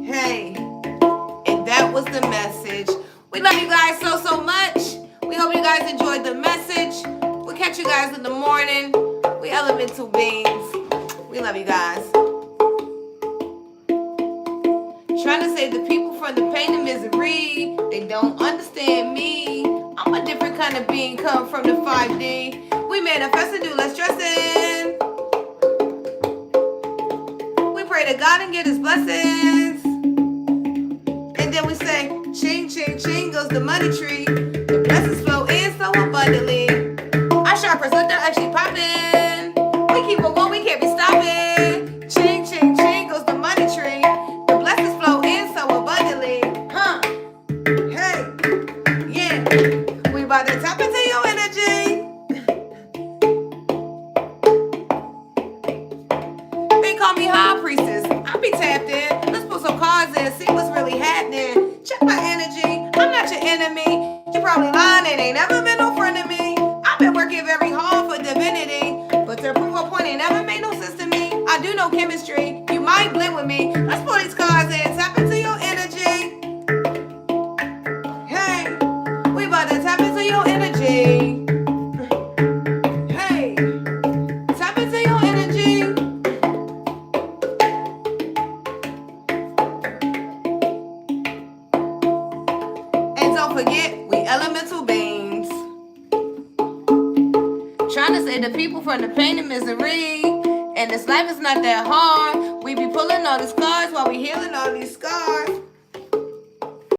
Hey. And that was the message. We love you guys so, so much. We hope you guys enjoyed the message. We'll catch you guys in the morning. We elemental beings. We love you guys. Trying to save the people from the pain and misery. They don't understand me. I'm a different kind of being, come from the 5D. We manifest and do less stressing. We pray to God and get his blessings. And then we say, ching, ching, ching goes the money tree. The blessings flow in so abundantly. Our chakras look, they're actually popping. We keep on going, we can't be stopping. Ching, ching, ching goes the money tree. The blessings flow in so abundantly. Hey, yeah. We about to tap into your energy. They call me High Priestess. I be tapped in. Let's put some cards in and see what's really happening. Check my energy. I'm not your enemy. You probably lying and ain't never been no friend of me. I've been working very hard for divinity, but to prove a point ain't never made no sense to me. I do know chemistry. You might blend with me. Let's pull these cards in. Tap into your energy. Hey, we about to tap into your energy. Hey, tap into your energy. And don't forget, we elemental beings. Trying to save the people from the pain and misery. And this life is not that hard. We be pulling all these cards while we healing all these scars.